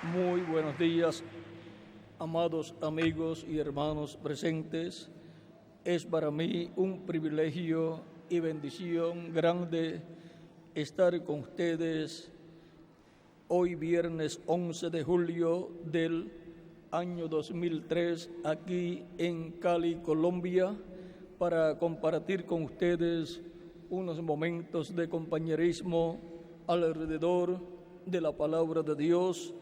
Muy buenos días, amados amigos y hermanos presentes. Es para mí un privilegio y bendición grande estar con ustedes hoy viernes 11 de julio del año 2003 aquí en Cali, Colombia, para compartir con ustedes unos momentos de compañerismo alrededor de la palabra de Dios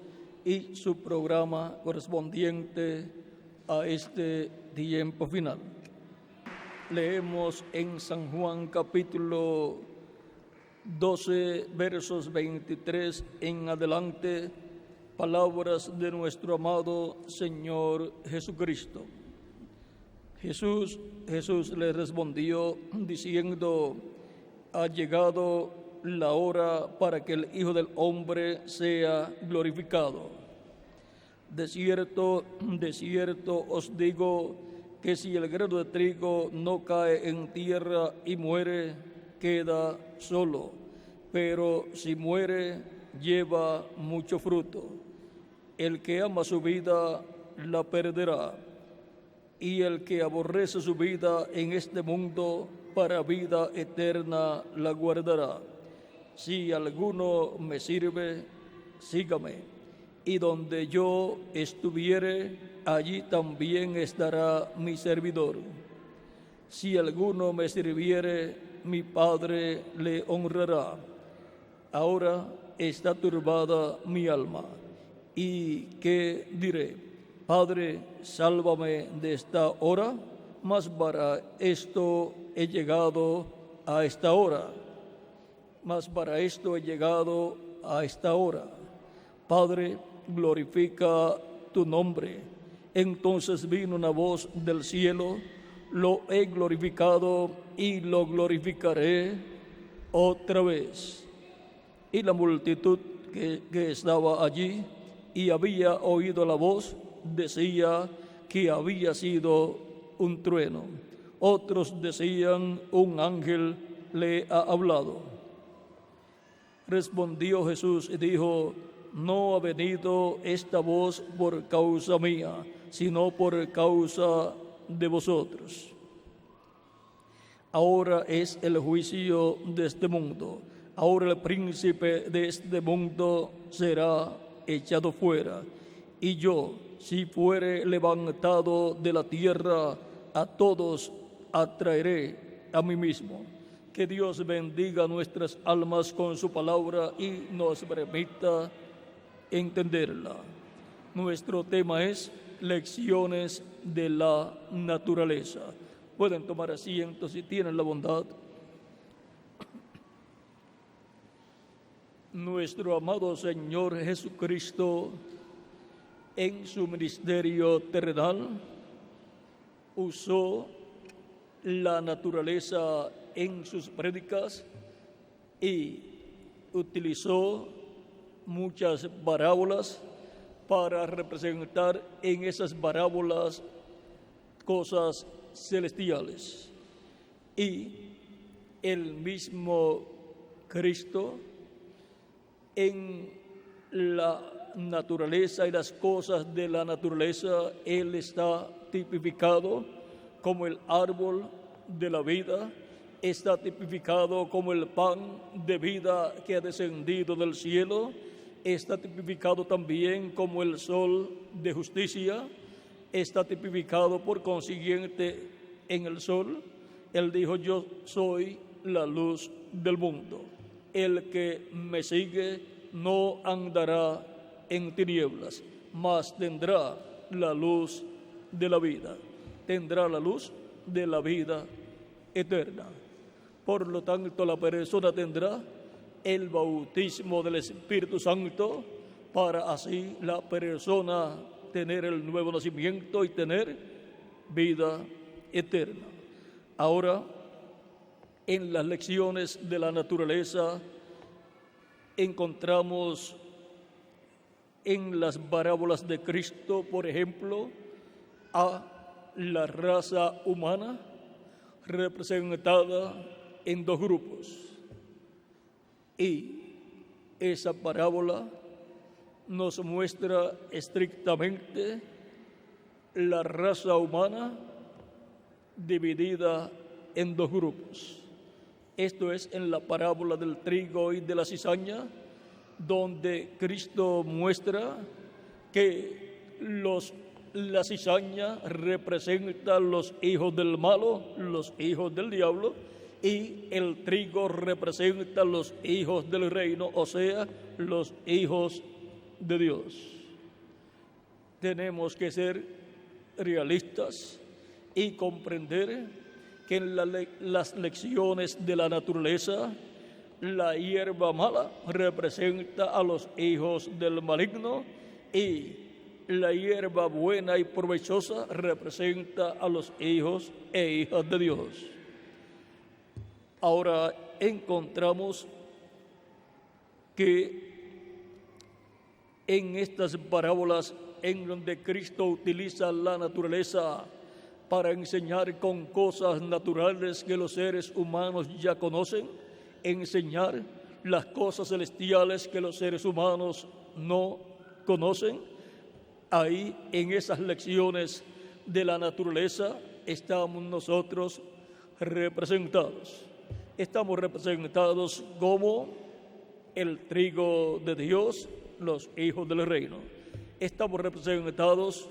y su programa correspondiente a este tiempo final. Leemos en San Juan capítulo 12, versos 23 en adelante, palabras de nuestro amado Señor Jesucristo. Jesús le respondió diciendo: ha llegado la hora para que el Hijo del Hombre sea glorificado. De cierto os digo que si el grano de trigo no cae en tierra y muere, queda solo, pero si muere, lleva mucho fruto. El que ama su vida, la perderá, y el que aborrece su vida en este mundo, para vida eterna la guardará. Si alguno me sirve, sígame, y donde yo estuviere, allí también estará mi servidor. Si alguno me sirviere, mi Padre le honrará. Ahora está turbada mi alma. ¿Y qué diré? Padre, sálvame de esta hora, mas para esto he llegado a esta hora. Padre, glorifica tu nombre. Entonces vino una voz del cielo: lo he glorificado y lo glorificaré otra vez. Y la multitud que estaba allí y había oído la voz decía que había sido un trueno. Otros decían: un ángel le ha hablado. Respondió Jesús y dijo: no ha venido esta voz por causa mía, sino por causa de vosotros. Ahora es el juicio de este mundo. Ahora el príncipe de este mundo será echado fuera. Y yo, si fuere levantado de la tierra, a todos atraeré a mí mismo. Que Dios bendiga nuestras almas con su palabra y nos permita entenderla. Nuestro tema es lecciones de la naturaleza. Pueden tomar asiento si tienen la bondad. Nuestro amado Señor Jesucristo, en su ministerio terrenal, usó la naturaleza en sus prédicas y utilizó muchas parábolas para representar en esas parábolas cosas celestiales. Y el mismo Cristo, en la naturaleza y las cosas de la naturaleza, Él está tipificado como el árbol de la vida, está tipificado como el pan de vida que ha descendido del cielo, está tipificado también como el sol de justicia, está tipificado por consiguiente en el sol. Él dijo: yo soy la luz del mundo. El que me sigue no andará en tinieblas, mas tendrá la luz de la vida. Tendrá la luz de la vida eterna. Por lo tanto, la persona tendrá el bautismo del Espíritu Santo para así la persona tener el nuevo nacimiento y tener vida eterna. Ahora, en las lecciones de la naturaleza encontramos en las parábolas de Cristo, por ejemplo, a la raza humana representada en dos grupos. Y esa parábola nos muestra estrictamente la raza humana dividida en dos grupos. Esto es en la parábola del trigo y de la cizaña, donde Cristo muestra que la cizaña representa los hijos del malo, los hijos del diablo, y el trigo representa los hijos del reino, o sea, los hijos de Dios. Tenemos que ser realistas y comprender que en las lecciones de la naturaleza, la hierba mala representa a los hijos del maligno y la hierba buena y provechosa representa a los hijos e hijas de Dios. Ahora encontramos que en estas parábolas en donde Cristo utiliza la naturaleza para enseñar con cosas naturales que los seres humanos ya conocen, enseñar las cosas celestiales que los seres humanos no conocen, ahí en esas lecciones de la naturaleza estamos nosotros representados. Estamos representados como el trigo de Dios, los hijos del reino. Estamos representados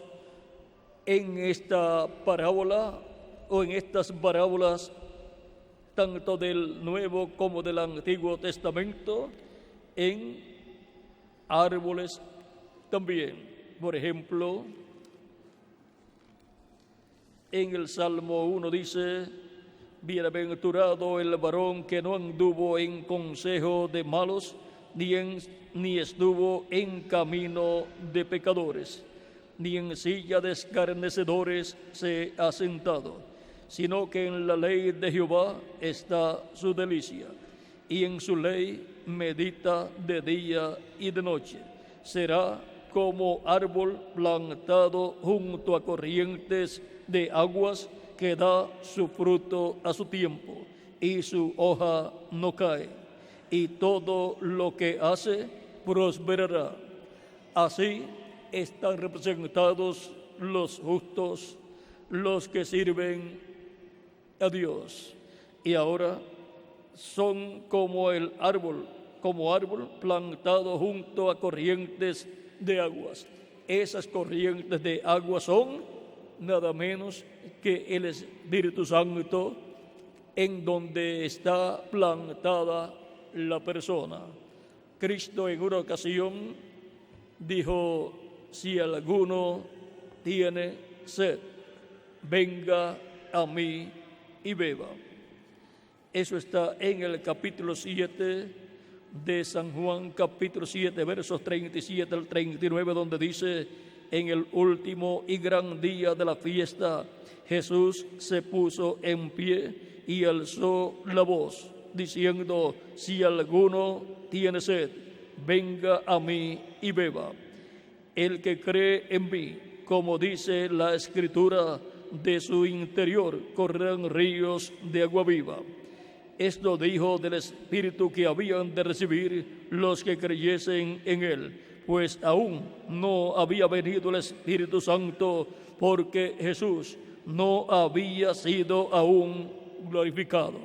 en esta parábola o en estas parábolas tanto del Nuevo como del Antiguo Testamento en árboles también. Por ejemplo, en el Salmo 1 dice: bienaventurado el varón que no anduvo en consejo de malos, ni estuvo en camino de pecadores, ni en silla de escarnecedores se ha sentado, sino que en la ley de Jehová está su delicia, y en su ley medita de día y de noche. Será como árbol plantado junto a corrientes de aguas, que da su fruto a su tiempo, y su hoja no cae, y todo lo que hace prosperará. Así están representados los justos, los que sirven a Dios. Y ahora son como árbol plantado junto a corrientes de aguas. Esas corrientes de agua son nada menos que el Espíritu Santo, en donde está plantada la persona. Cristo en una ocasión dijo: si alguno tiene sed, venga a mí y beba. Eso está en el capítulo 7 de San Juan, capítulo 7, versos 37 al 39, donde dice: en el último y gran día de la fiesta, Jesús se puso en pie y alzó la voz, diciendo: si alguno tiene sed, venga a mí y beba. El que cree en mí, como dice la Escritura, de su interior correrán ríos de agua viva. Esto dijo del Espíritu que habían de recibir los que creyesen en él, pues aún no había venido el Espíritu Santo, porque Jesús no había sido aún glorificado.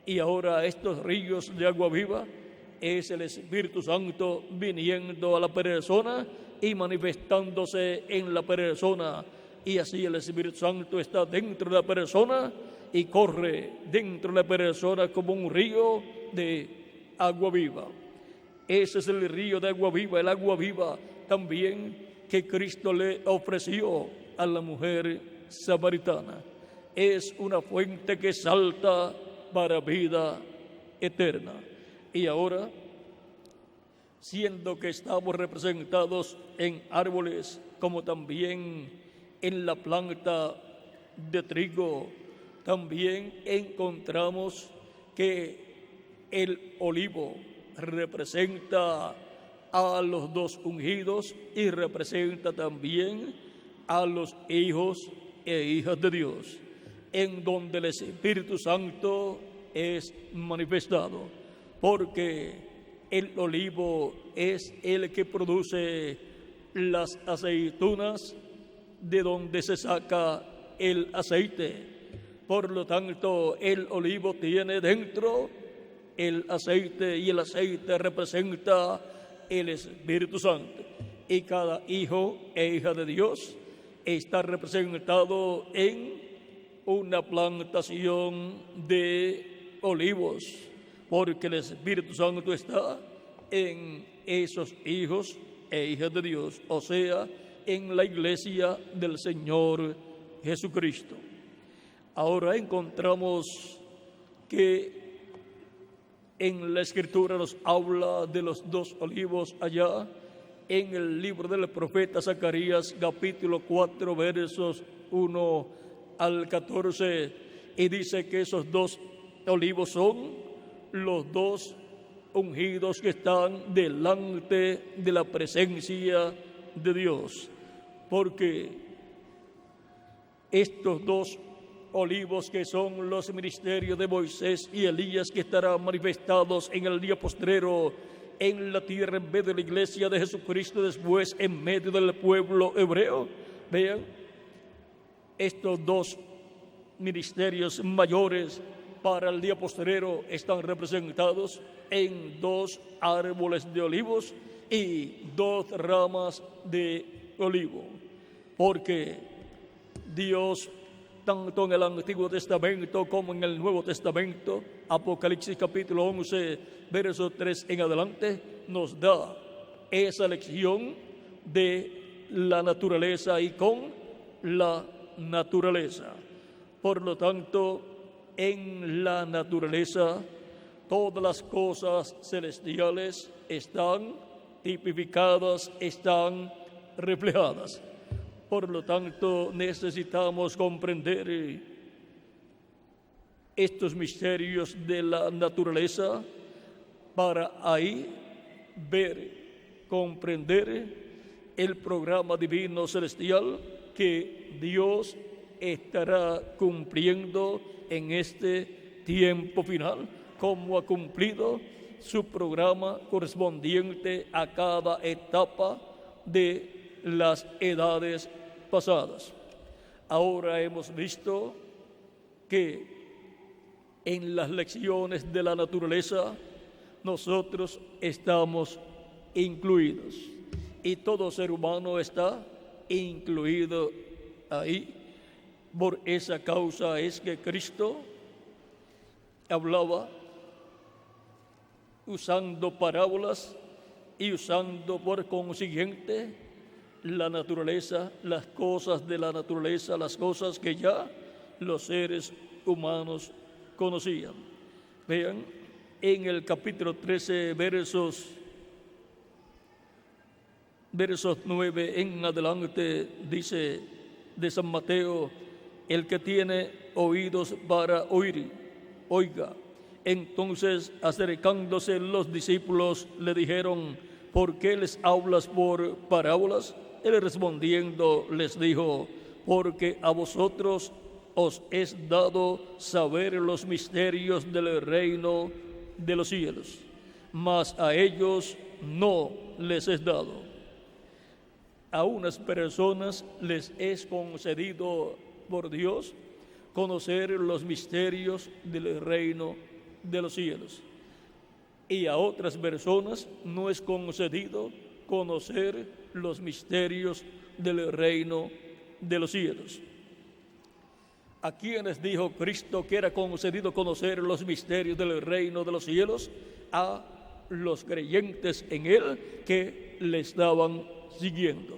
Y ahora estos ríos de agua viva es el Espíritu Santo viniendo a la persona y manifestándose en la persona. Y así el Espíritu Santo está dentro de la persona y corre dentro de la persona como un río de agua viva. Ese es el río de agua viva, el agua viva también que Cristo le ofreció a la mujer samaritana. Es una fuente que salta para vida eterna. Y ahora, siendo que estamos representados en árboles como también en la planta de trigo, también encontramos que el olivo representa a los dos ungidos y representa también a los hijos e hijas de Dios, en donde el Espíritu Santo es manifestado, porque el olivo es el que produce las aceitunas, de donde se saca el aceite. Por lo tanto, el olivo tiene dentro el aceite, y el aceite representa el Espíritu Santo. Y cada hijo e hija de Dios está representado en una plantación de olivos, porque el Espíritu Santo está en esos hijos e hijas de Dios, o sea, en la iglesia del Señor Jesucristo. Ahora encontramos que en la Escritura nos habla de los dos olivos allá en el libro del profeta Zacarías, capítulo 4, versos 1 al 14, y dice que esos dos olivos son los dos ungidos que están delante de la presencia de Dios, porque estos dos olivos, que son los ministerios de Moisés y Elías, que estarán manifestados en el día postrero en la tierra en vez de la iglesia de Jesucristo, después en medio del pueblo hebreo. Vean, estos dos ministerios mayores para el día postrero están representados en dos árboles de olivos y dos ramas de olivo, porque Dios, tanto en el Antiguo Testamento como en el Nuevo Testamento, Apocalipsis capítulo 11, verso 3 en adelante, nos da esa lección de la naturaleza y con la naturaleza. Por lo tanto, en la naturaleza, todas las cosas celestiales están tipificadas, están reflejadas. Por lo tanto, necesitamos comprender estos misterios de la naturaleza para ahí ver, comprender el programa divino celestial que Dios estará cumpliendo en este tiempo final, como ha cumplido su programa correspondiente a cada etapa de las edades pasadas. Ahora hemos visto que en las lecciones de la naturaleza nosotros estamos incluidos, y todo ser humano está incluido ahí. Por esa causa es que Cristo hablaba usando parábolas y usando por consiguiente la naturaleza, las cosas de la naturaleza, las cosas que ya los seres humanos conocían. Vean, en el capítulo 13, versos 9 en adelante, dice de San Mateo: el que tiene oídos para oír, oiga. Entonces, acercándose los discípulos, le dijeron: ¿por qué les hablas por parábolas? Él respondiendo les dijo: porque a vosotros os es dado saber los misterios del reino de los cielos, mas a ellos no les es dado. A unas personas les es concedido por Dios conocer los misterios del reino de los cielos, y a otras personas no es concedido conocer los misterios del reino de los cielos. ¿A quienes dijo Cristo que era concedido conocer los misterios del reino de los cielos? A los creyentes en Él que le estaban siguiendo.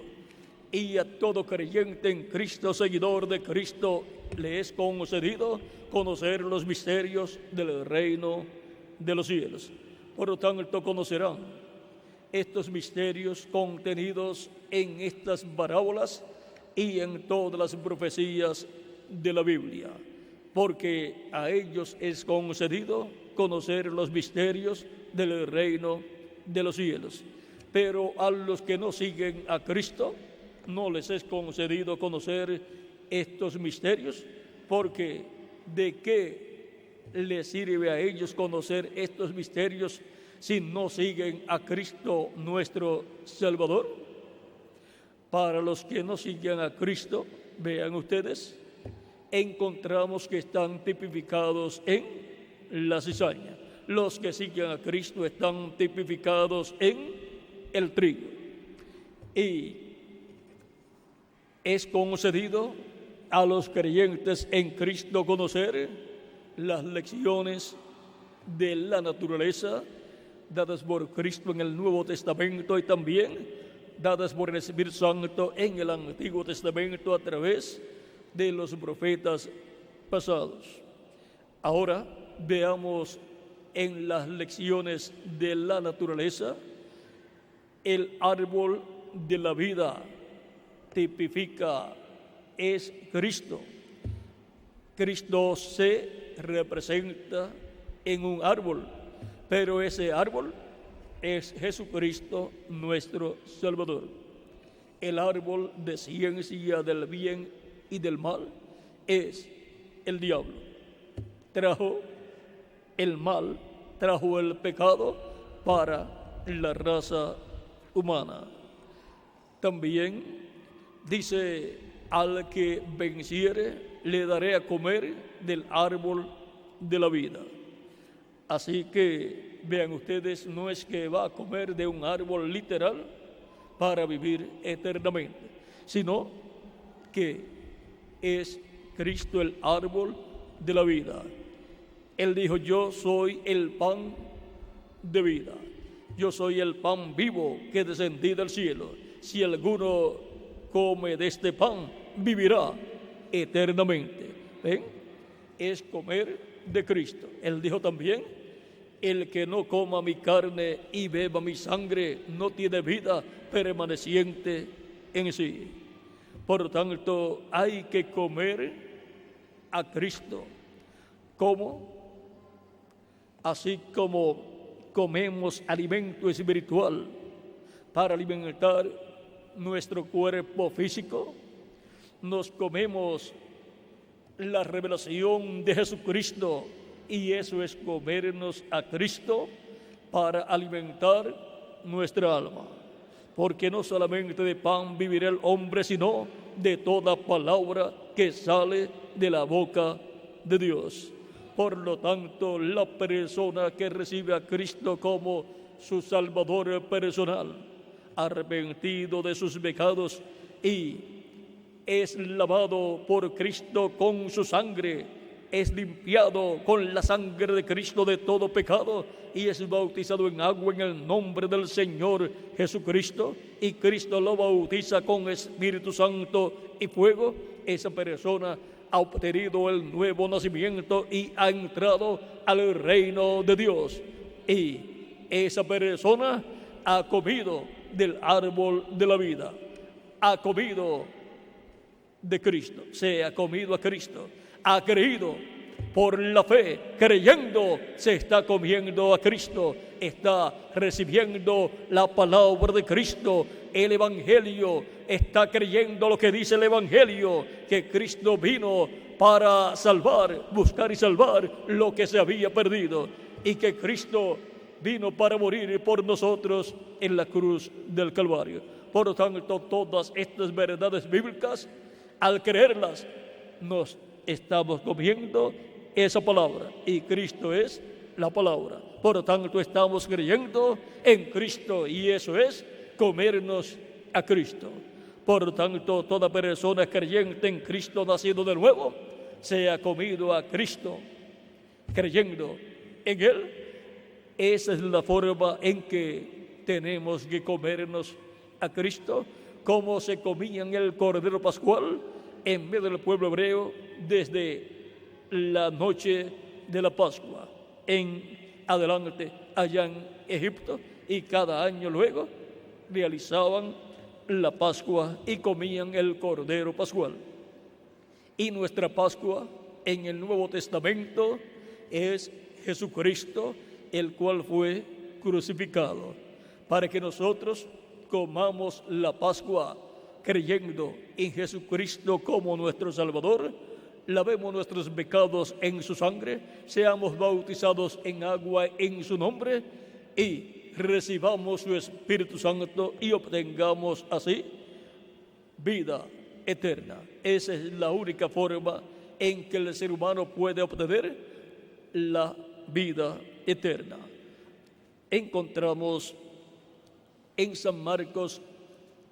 Y a todo creyente en Cristo, seguidor de Cristo, le es concedido conocer los misterios del reino de los cielos. Por lo tanto, conocerán estos misterios contenidos en estas parábolas y en todas las profecías de la Biblia, porque a ellos es concedido conocer los misterios del reino de los cielos. Pero a los que no siguen a Cristo no les es concedido conocer estos misterios, porque ¿de qué les sirve a ellos conocer estos misterios si no siguen a Cristo nuestro Salvador. Para los que no siguen a Cristo, vean ustedes, encontramos que están tipificados en la cizaña. Los que siguen a Cristo están tipificados en el trigo. Y es concedido a los creyentes en Cristo conocer las lecciones de la naturaleza dadas por Cristo en el Nuevo Testamento y también dadas por el Espíritu Santo en el Antiguo Testamento a través de los profetas pasados. Ahora veamos en las lecciones de la naturaleza el árbol de la vida tipifica, es Cristo. Cristo se representa en un árbol, pero ese árbol es Jesucristo nuestro Salvador. El árbol de ciencia del bien y del mal es el diablo. Trajo el mal, trajo el pecado para la raza humana. También dice, al que venciere le daré a comer del árbol de la vida. Así que vean ustedes, no es que va a comer de un árbol literal para vivir eternamente, sino que es Cristo el árbol de la vida. Él dijo, yo soy el pan de vida, yo soy el pan vivo que descendí del cielo. Si alguno come de este pan, vivirá eternamente. ¿Ven? Es comer de Cristo. Él dijo también, el que no coma mi carne y beba mi sangre no tiene vida permaneciente en sí. Por lo tanto, hay que comer a Cristo. ¿Cómo? Así como comemos alimento espiritual para alimentar nuestro cuerpo físico, nos comemos la revelación de Jesucristo, y eso es comernos a Cristo para alimentar nuestra alma. Porque no solamente de pan vivirá el hombre, sino de toda palabra que sale de la boca de Dios. Por lo tanto, la persona que recibe a Cristo como su Salvador personal, arrepentido de sus pecados y es lavado por Cristo con su sangre, es limpiado con la sangre de Cristo de todo pecado y es bautizado en agua en el nombre del Señor Jesucristo, y Cristo lo bautiza con Espíritu Santo y fuego, esa persona ha obtenido el nuevo nacimiento y ha entrado al reino de Dios. Y esa persona ha comido del árbol de la vida, ha comido de Cristo, se ha comido a Cristo, ha creído por la fe, creyendo se está comiendo a Cristo, está recibiendo la palabra de Cristo, el Evangelio, está creyendo lo que dice el Evangelio, que Cristo vino para salvar, buscar y salvar lo que se había perdido, y que Cristo vino para morir por nosotros en la cruz del Calvario. Por lo tanto, todas estas verdades bíblicas, al creerlas, nos estamos comiendo esa palabra, y Cristo es la palabra. Por lo tanto, estamos creyendo en Cristo, y eso es comernos a Cristo. Por lo tanto, toda persona creyente en Cristo, nacido de nuevo, se ha comido a Cristo, creyendo en Él. Esa es la forma en que tenemos que comernos a Cristo, como se comían el Cordero Pascual en medio del pueblo hebreo desde la noche de la Pascua en adelante allá en Egipto, y cada año luego realizaban la Pascua y comían el Cordero Pascual. Y nuestra Pascua en el Nuevo Testamento es Jesucristo, el cual fue crucificado, para que nosotros comamos la Pascua creyendo en Jesucristo como nuestro Salvador, lavemos nuestros pecados en su sangre, seamos bautizados en agua en su nombre, y recibamos su Espíritu Santo y obtengamos así vida eterna. Esa es la única forma en que el ser humano puede obtener la vida eterna. Encontramos en San Marcos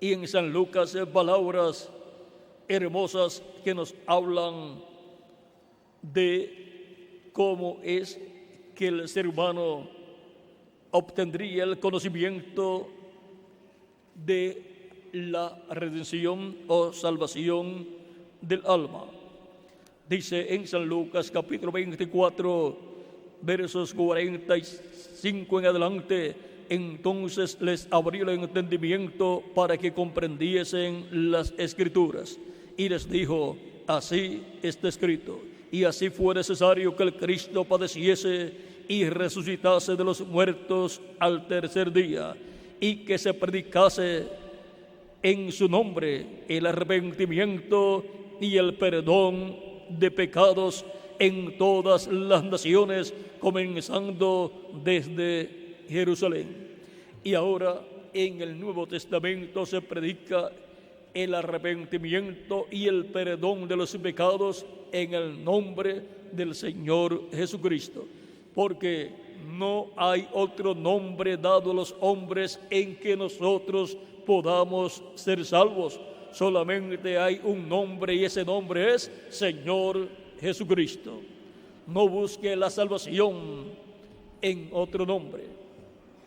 y en San Lucas palabras hermosas que nos hablan de cómo es que el ser humano obtendría el conocimiento de la redención o salvación del alma. Dice en San Lucas capítulo 24, versos 45 en adelante: entonces les abrió el entendimiento para que comprendiesen las Escrituras, y les dijo: así está escrito, y así fue necesario que el Cristo padeciese y resucitase de los muertos al tercer día, y que se predicase en su nombre el arrepentimiento y el perdón de pecados en todas las naciones, comenzando desde Jerusalén. Y ahora en el Nuevo Testamento se predica el arrepentimiento y el perdón de los pecados en el nombre del Señor Jesucristo, porque no hay otro nombre dado a los hombres en que nosotros podamos ser salvos. Solamente hay un nombre, y ese nombre es Señor Jesucristo. No busque la salvación en otro nombre.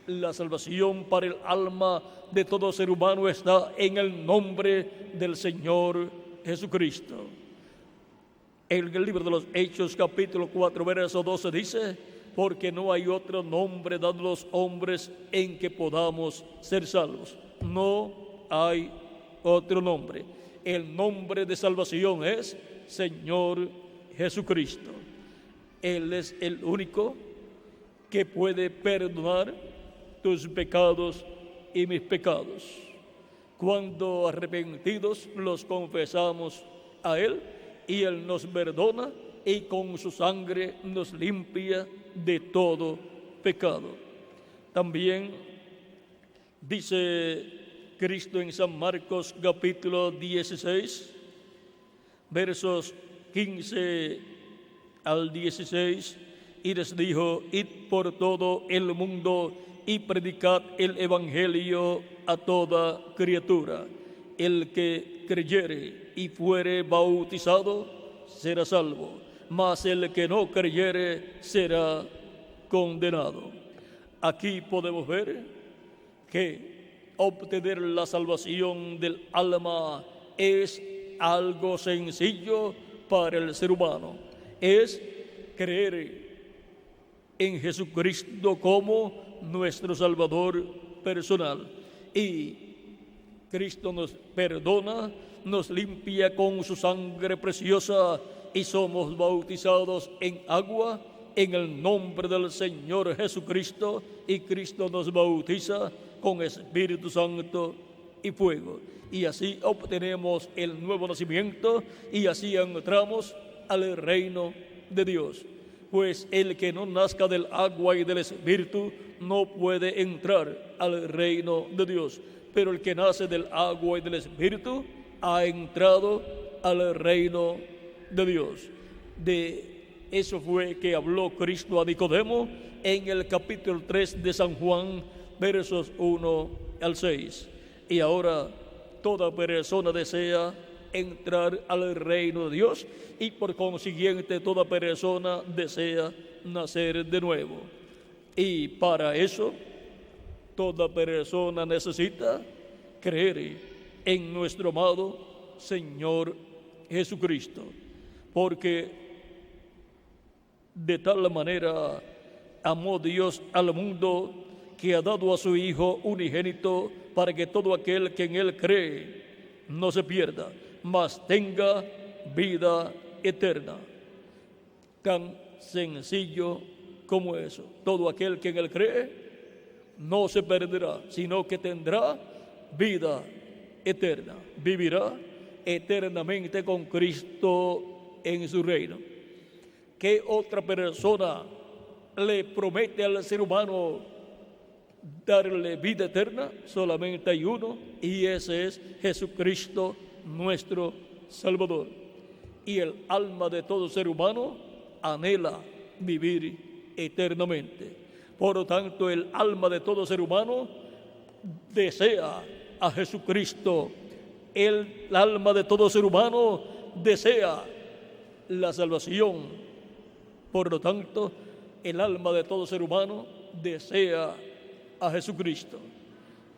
La salvación para el alma de todo ser humano está en el nombre del Señor Jesucristo. En el libro de los Hechos, capítulo 4, verso 12 dice: porque no hay otro nombre dado a los hombres en que podamos ser salvos. No hay otro nombre. El nombre de salvación es Señor Jesucristo. Él es el único que puede perdonar tus pecados y mis pecados. Cuando arrepentidos los confesamos a Él, y Él nos perdona y con su sangre nos limpia de todo pecado. También dice Cristo en San Marcos capítulo 16, versos 15 al 16, y les dijo: id por todo el mundo y predicad el evangelio a toda criatura. El que creyere y fuere bautizado será salvo, mas el que no creyere será condenado. Aquí podemos ver que obtener la salvación del alma es algo sencillo para el ser humano. Es creer en Jesucristo como nuestro Salvador personal. Y Cristo nos perdona, nos limpia con su sangre preciosa, y somos bautizados en agua en el nombre del Señor Jesucristo, y Cristo nos bautiza con Espíritu Santo y fuego. Y así obtenemos el nuevo nacimiento, y así entramos al reino de Dios. Pues el que no nazca del agua y del Espíritu no puede entrar al reino de Dios. Pero el que nace del agua y del Espíritu ha entrado al reino de Dios. De eso fue que habló Cristo a Nicodemo en el capítulo 3 de San Juan, versos 1 al 6. Y ahora toda persona desea entrar al reino de Dios, y por consiguiente toda persona desea nacer de nuevo. Y para eso toda persona necesita creer en nuestro amado Señor Jesucristo, porque de tal manera amó Dios al mundo que ha dado a su Hijo unigénito, para que todo aquel que en Él cree no se pierda, mas tenga vida eterna. Tan sencillo como eso. Todo aquel que en Él cree no se perderá, sino que tendrá vida eterna. Vivirá eternamente con Cristo en su reino. ¿Qué otra persona le promete al ser humano darle vida eterna, solamente hay uno, y ese es Jesucristo, nuestro Salvador. Y el alma de todo ser humano anhela vivir eternamente. Por lo tanto, el alma de todo ser humano desea a Jesucristo. El alma de todo ser humano desea la salvación. Por lo tanto, el alma de todo ser humano desea a Jesucristo.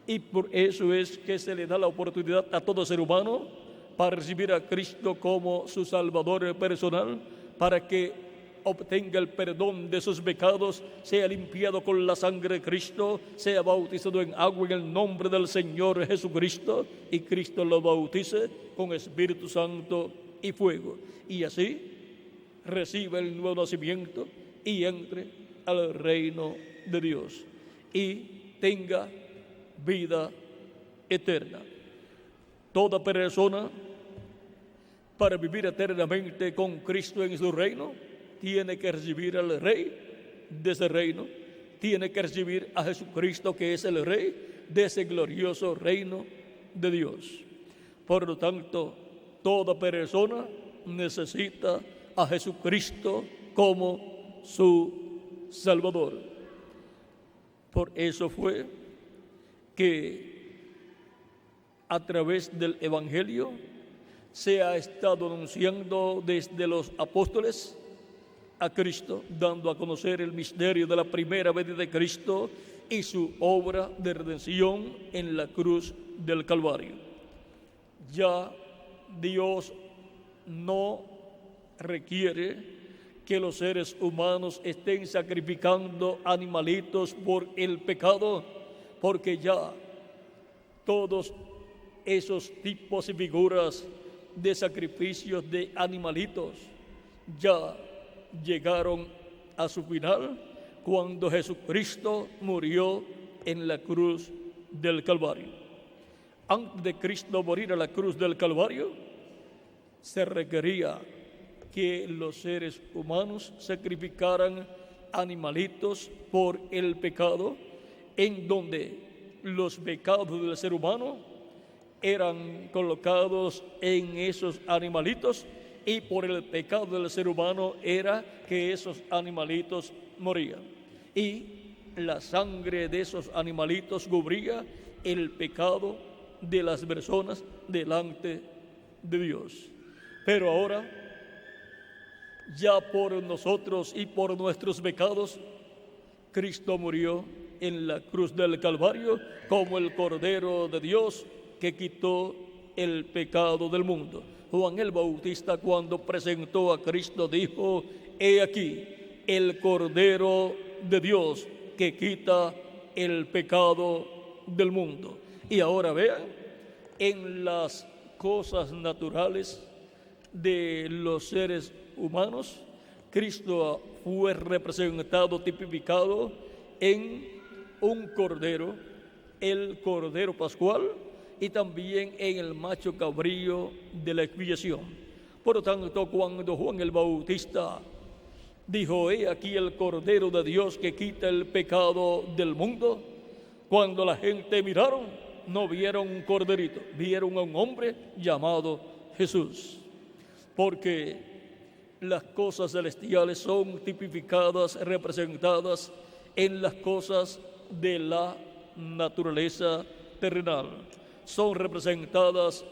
Y por eso es que se le da la oportunidad a todo ser humano para recibir a Cristo como su Salvador personal, para que obtenga el perdón de sus pecados, sea limpiado con la sangre de Cristo, sea bautizado en agua en el nombre del Señor Jesucristo, y Cristo lo bautice con Espíritu Santo y fuego. Y así reciba el nuevo nacimiento y entre al reino de Dios y tenga vida eterna. Toda persona, para vivir eternamente con Cristo en su reino, tiene que recibir al Rey de ese reino, tiene que recibir a Jesucristo, que es el Rey de ese glorioso reino de Dios. Por lo tanto, toda persona necesita a Jesucristo como su Salvador. Por eso fue que a través del Evangelio se ha estado anunciando desde los apóstoles a Cristo, dando a conocer el misterio de la primera venida de Cristo y su obra de redención en la cruz del Calvario. Ya Dios no requiere que los seres humanos estén sacrificando animalitos por el pecado, porque ya todos esos tipos y figuras de sacrificios de animalitos ya llegaron a su final cuando Jesucristo murió en la cruz del Calvario. Antes de Cristo morir a la cruz del Calvario, se requería que los seres humanos sacrificaran animalitos por el pecado, en donde los pecados del ser humano eran colocados en esos animalitos, y por el pecado del ser humano era que esos animalitos morían. Y la sangre de esos animalitos cubría el pecado de las personas delante de Dios. Pero ahora, ya por nosotros y por nuestros pecados, Cristo murió en la cruz del Calvario como el Cordero de Dios que quitó el pecado del mundo. Juan el Bautista, cuando presentó a Cristo, dijo: he aquí el Cordero de Dios que quita el pecado del mundo. Y ahora vean, en las cosas naturales de los seres humanos, Cristo fue representado, tipificado en un cordero, el Cordero Pascual, y también en el macho cabrío de la expiación. Por lo tanto, cuando Juan el Bautista dijo: he aquí el Cordero de Dios que quita el pecado del mundo, cuando la gente miraron, no vieron un corderito, vieron a un hombre llamado Jesús. Porque las cosas celestiales son tipificadas, representadas en las cosas de la naturaleza terrenal. Son representadas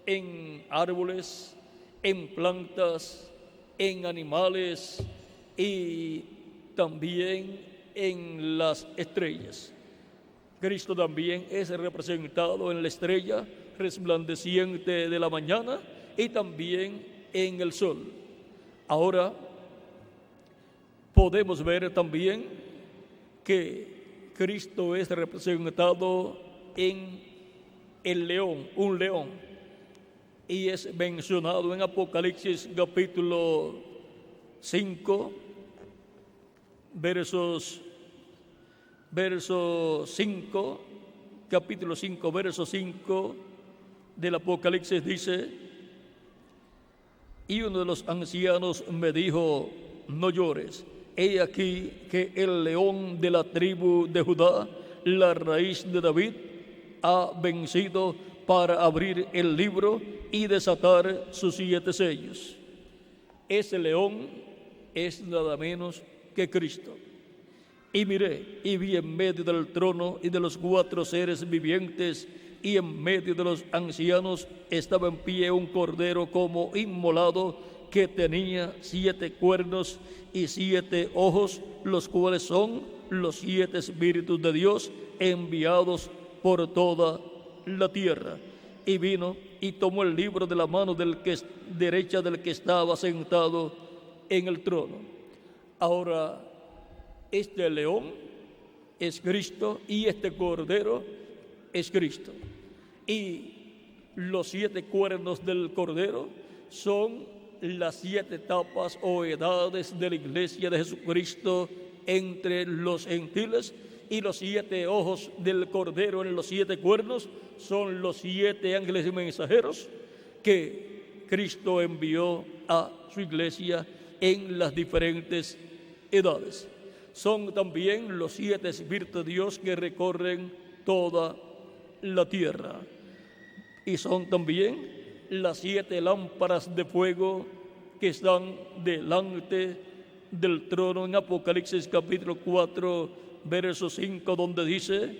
en árboles, en plantas, en animales y también en las estrellas. Cristo también es representado en la estrella resplandeciente de la mañana y también en el sol. Ahora podemos ver también que Cristo es representado en el león, un león, y es mencionado en Apocalipsis capítulo 5, verso 5, capítulo 5, verso 5 del Apocalipsis dice: y uno de los ancianos me dijo: no llores, he aquí que el león de la tribu de Judá, la raíz de David, ha vencido para abrir el libro y desatar sus 7 sellos. Ese león es nada menos que Cristo. Y miré y vi en medio del trono y de los 4 seres vivientes y en medio de los ancianos estaba en pie un cordero como inmolado que tenía 7 cuernos y 7 ojos, los cuales son los 7 espíritus de Dios enviados por toda la tierra. Y vino y tomó el libro de la mano derecha del que estaba sentado en el trono. Ahora, este león es Cristo y este cordero es Cristo. Y los 7 cuernos del cordero son las 7 etapas o edades de la iglesia de Jesucristo entre los gentiles, y los 7 ojos del cordero en los 7 cuernos son los 7 ángeles y mensajeros que Cristo envió a su iglesia en las diferentes edades. Son también los 7 espíritus de Dios que recorren toda la tierra. Y son también las 7 lámparas de fuego que están delante del trono en Apocalipsis capítulo 4, verso 5, donde dice: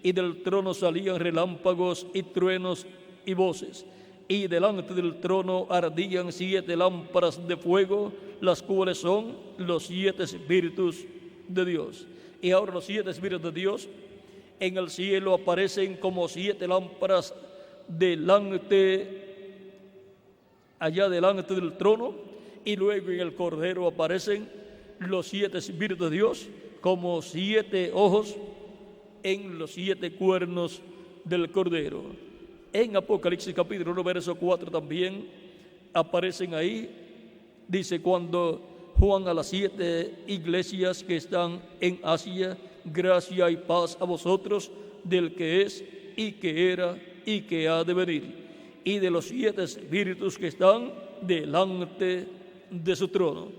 y del trono salían relámpagos y truenos y voces, y delante del trono ardían 7 lámparas de fuego, las cuales son los 7 espíritus de Dios. Y ahora los 7 espíritus de Dios en el cielo aparecen como 7 lámparas allá delante del trono, y luego en el cordero aparecen los 7 espíritus de Dios como 7 ojos en los 7 cuernos del cordero. En Apocalipsis capítulo 1, verso 4 también aparecen ahí, dice: cuando Juan a las 7 iglesias que están en Asia, gracia y paz a vosotros del que es y que era y que ha de venir, y de los 7 espíritus que están delante de su trono.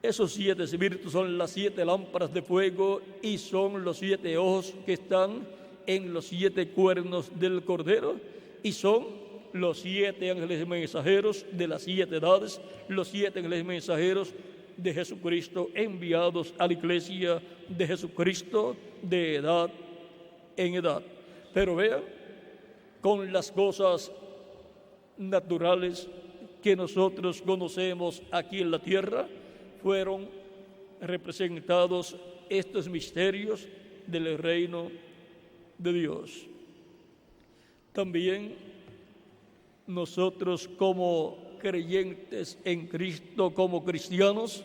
Esos 7 espíritus son las 7 lámparas de fuego y son los 7 ojos que están en los 7 cuernos del cordero, y son los 7 ángeles mensajeros de las 7 edades, los 7 ángeles mensajeros de Jesucristo enviados a la iglesia de Jesucristo de edad en edad. Pero vean, con las cosas naturales que nosotros conocemos aquí en la tierra, fueron representados estos misterios del reino de Dios. También nosotros, como creyentes en Cristo, como cristianos,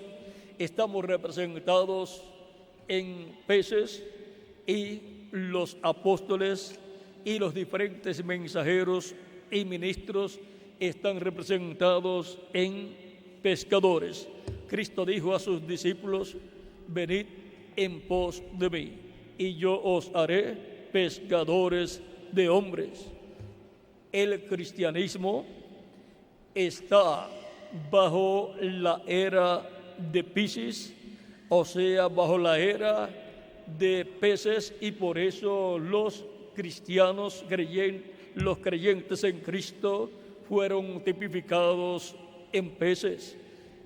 estamos representados en peces, y los apóstoles y los diferentes mensajeros y ministros están representados en pescadores. Cristo dijo a sus discípulos: venid en pos de mí, y yo os haré pescadores de hombres. El cristianismo está bajo la era de Piscis, o sea, bajo la era de peces, y por eso los cristianos los creyentes en Cristo fueron tipificados en peces.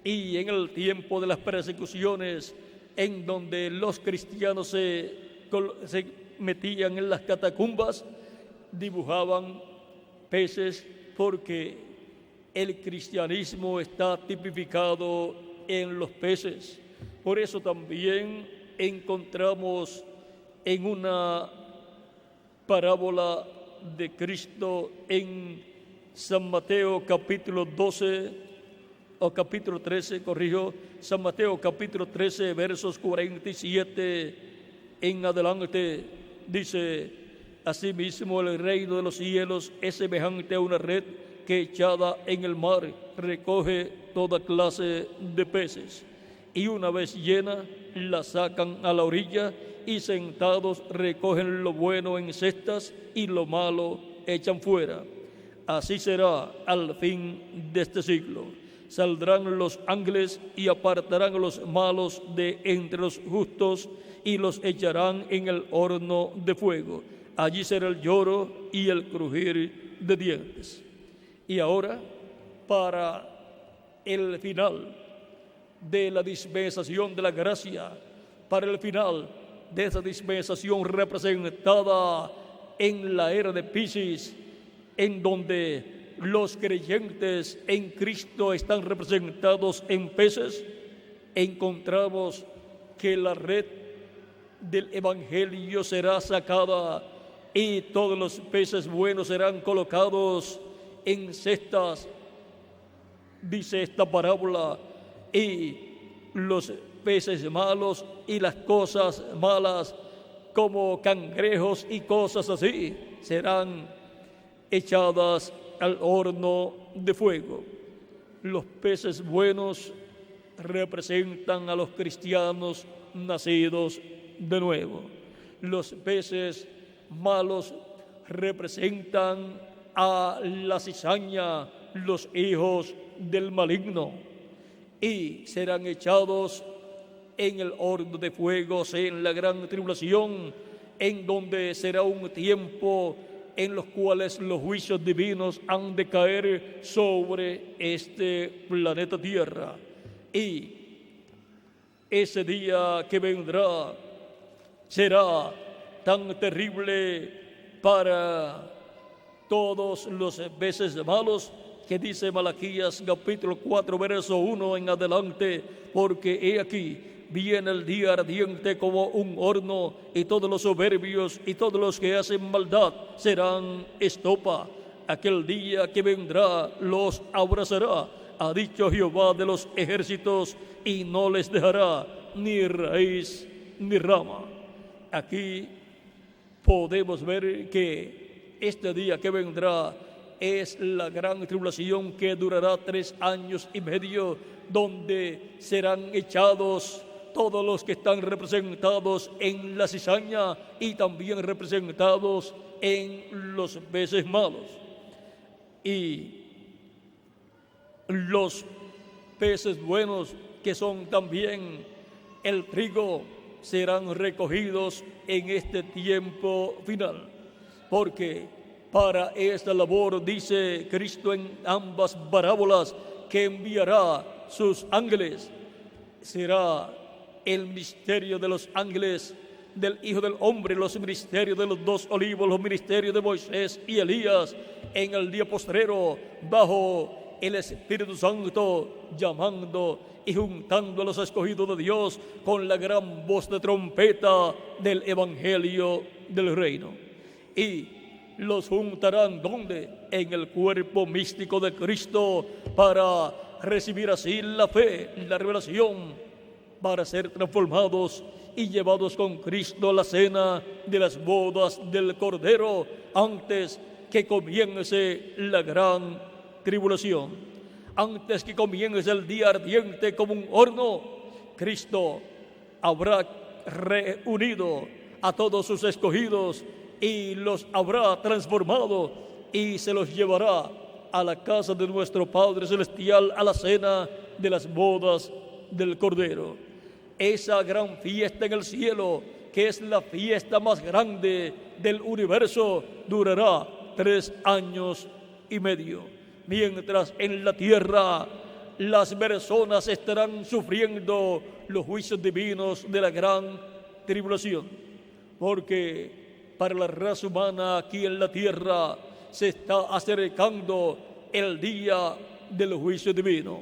Y en el tiempo de las persecuciones, en donde los cristianos se metían en las catacumbas, dibujaban peces, porque el cristianismo está tipificado en los peces. Por eso también encontramos en una parábola de Cristo en San Mateo capítulo 12, o capítulo 13, San Mateo capítulo 13, versos 47 en adelante, dice: asimismo el reino de los cielos es semejante a una red que, echada en el mar, recoge toda clase de peces, y una vez llena la sacan a la orilla, y sentados recogen lo bueno en cestas y lo malo echan fuera. Así será al fin de este siglo. Saldrán los ángeles y apartarán a los malos de entre los justos y los echarán en el horno de fuego. Allí será el lloro y el crujir de dientes. Y ahora, para el final de la dispensación de la gracia, para el final de esa dispensación representada en la era de Piscis, en donde los creyentes en Cristo están representados en peces, encontramos que la red del Evangelio será sacada y todos los peces buenos serán colocados en cestas, dice esta parábola, y los peces malos y las cosas malas como cangrejos y cosas así serán echadas al horno de fuego. Los peces buenos representan a los cristianos nacidos de nuevo. Los peces malos representan a la cizaña, los hijos del maligno, y serán echados en el horno de fuego, en la gran tribulación, en donde será un tiempo en los cuales los juicios divinos han de caer sobre este planeta Tierra. Y ese día que vendrá será tan terrible para todos los peces malos que dice Malaquías capítulo 4 verso 1 en adelante, porque he aquí viene el día ardiente como un horno, y todos los soberbios y todos los que hacen maldad serán estopa. Aquel día que vendrá los abrazará, ha dicho Jehová de los ejércitos, y no les dejará ni raíz ni rama. Aquí podemos ver que este día que vendrá es la gran tribulación que durará 3 años y medio, donde serán echados todos los que están representados en la cizaña y también representados en los peces malos. Y los peces buenos, que son también el trigo, serán recogidos en este tiempo final. Porque para esta labor, dice Cristo en ambas parábolas, que enviará sus ángeles. Será el misterio de los ángeles, del Hijo del Hombre, los ministerios de los 2 olivos, los ministerios de Moisés y Elías, en el día postrero, bajo el Espíritu Santo, llamando y juntando a los escogidos de Dios con la gran voz de trompeta del Evangelio del Reino. Y los juntarán, ¿dónde? En el cuerpo místico de Cristo, para recibir así la fe, la revelación, para ser transformados y llevados con Cristo a la cena de las bodas del Cordero, antes que comience la gran tribulación. Antes que comience el día ardiente como un horno, Cristo habrá reunido a todos sus escogidos y los habrá transformado y se los llevará a la casa de nuestro Padre Celestial, a la cena de las bodas del Cordero. Esa gran fiesta en el cielo, que es la fiesta más grande del universo, durará 3 años y medio. Mientras en la tierra las personas estarán sufriendo los juicios divinos de la gran tribulación. Porque para la raza humana aquí en la tierra se está acercando el día del juicio divino,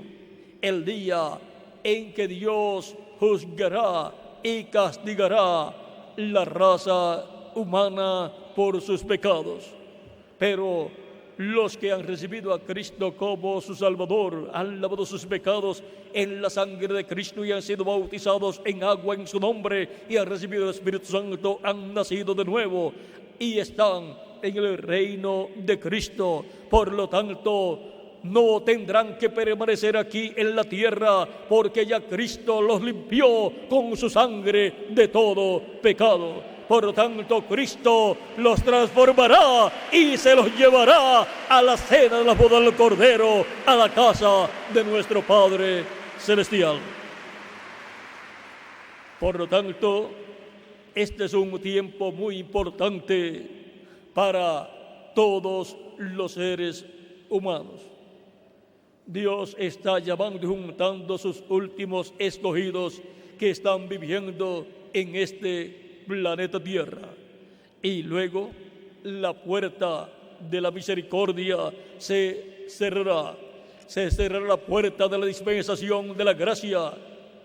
el día en que Dios juzgará y castigará la raza humana por sus pecados. Pero los que han recibido a Cristo como su Salvador, han lavado sus pecados en la sangre de Cristo y han sido bautizados en agua en su nombre y han recibido el Espíritu Santo, han nacido de nuevo y están en el reino de Cristo. Por lo tanto, no tendrán que permanecer aquí en la tierra, porque ya Cristo los limpió con su sangre de todo pecado. Por lo tanto, Cristo los transformará y se los llevará a la cena de la boda del Cordero, a la casa de nuestro Padre Celestial. Por lo tanto, este es un tiempo muy importante para todos los seres humanos. Dios está llamando y juntando sus últimos escogidos que están viviendo en este planeta Tierra. Y luego la puerta de la misericordia se cerrará. Se cerrará la puerta de la dispensación de la gracia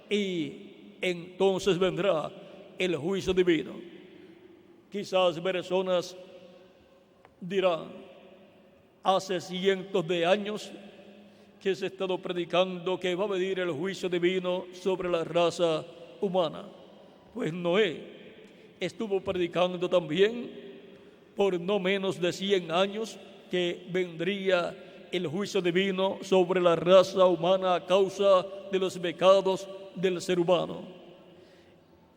y entonces vendrá el juicio divino. Quizás personas dirán, hace cientos de años que se ha estado predicando que va a venir el juicio divino sobre la raza humana. Pues Noé estuvo predicando también por no menos de 100 años que vendría el juicio divino sobre la raza humana a causa de los pecados del ser humano.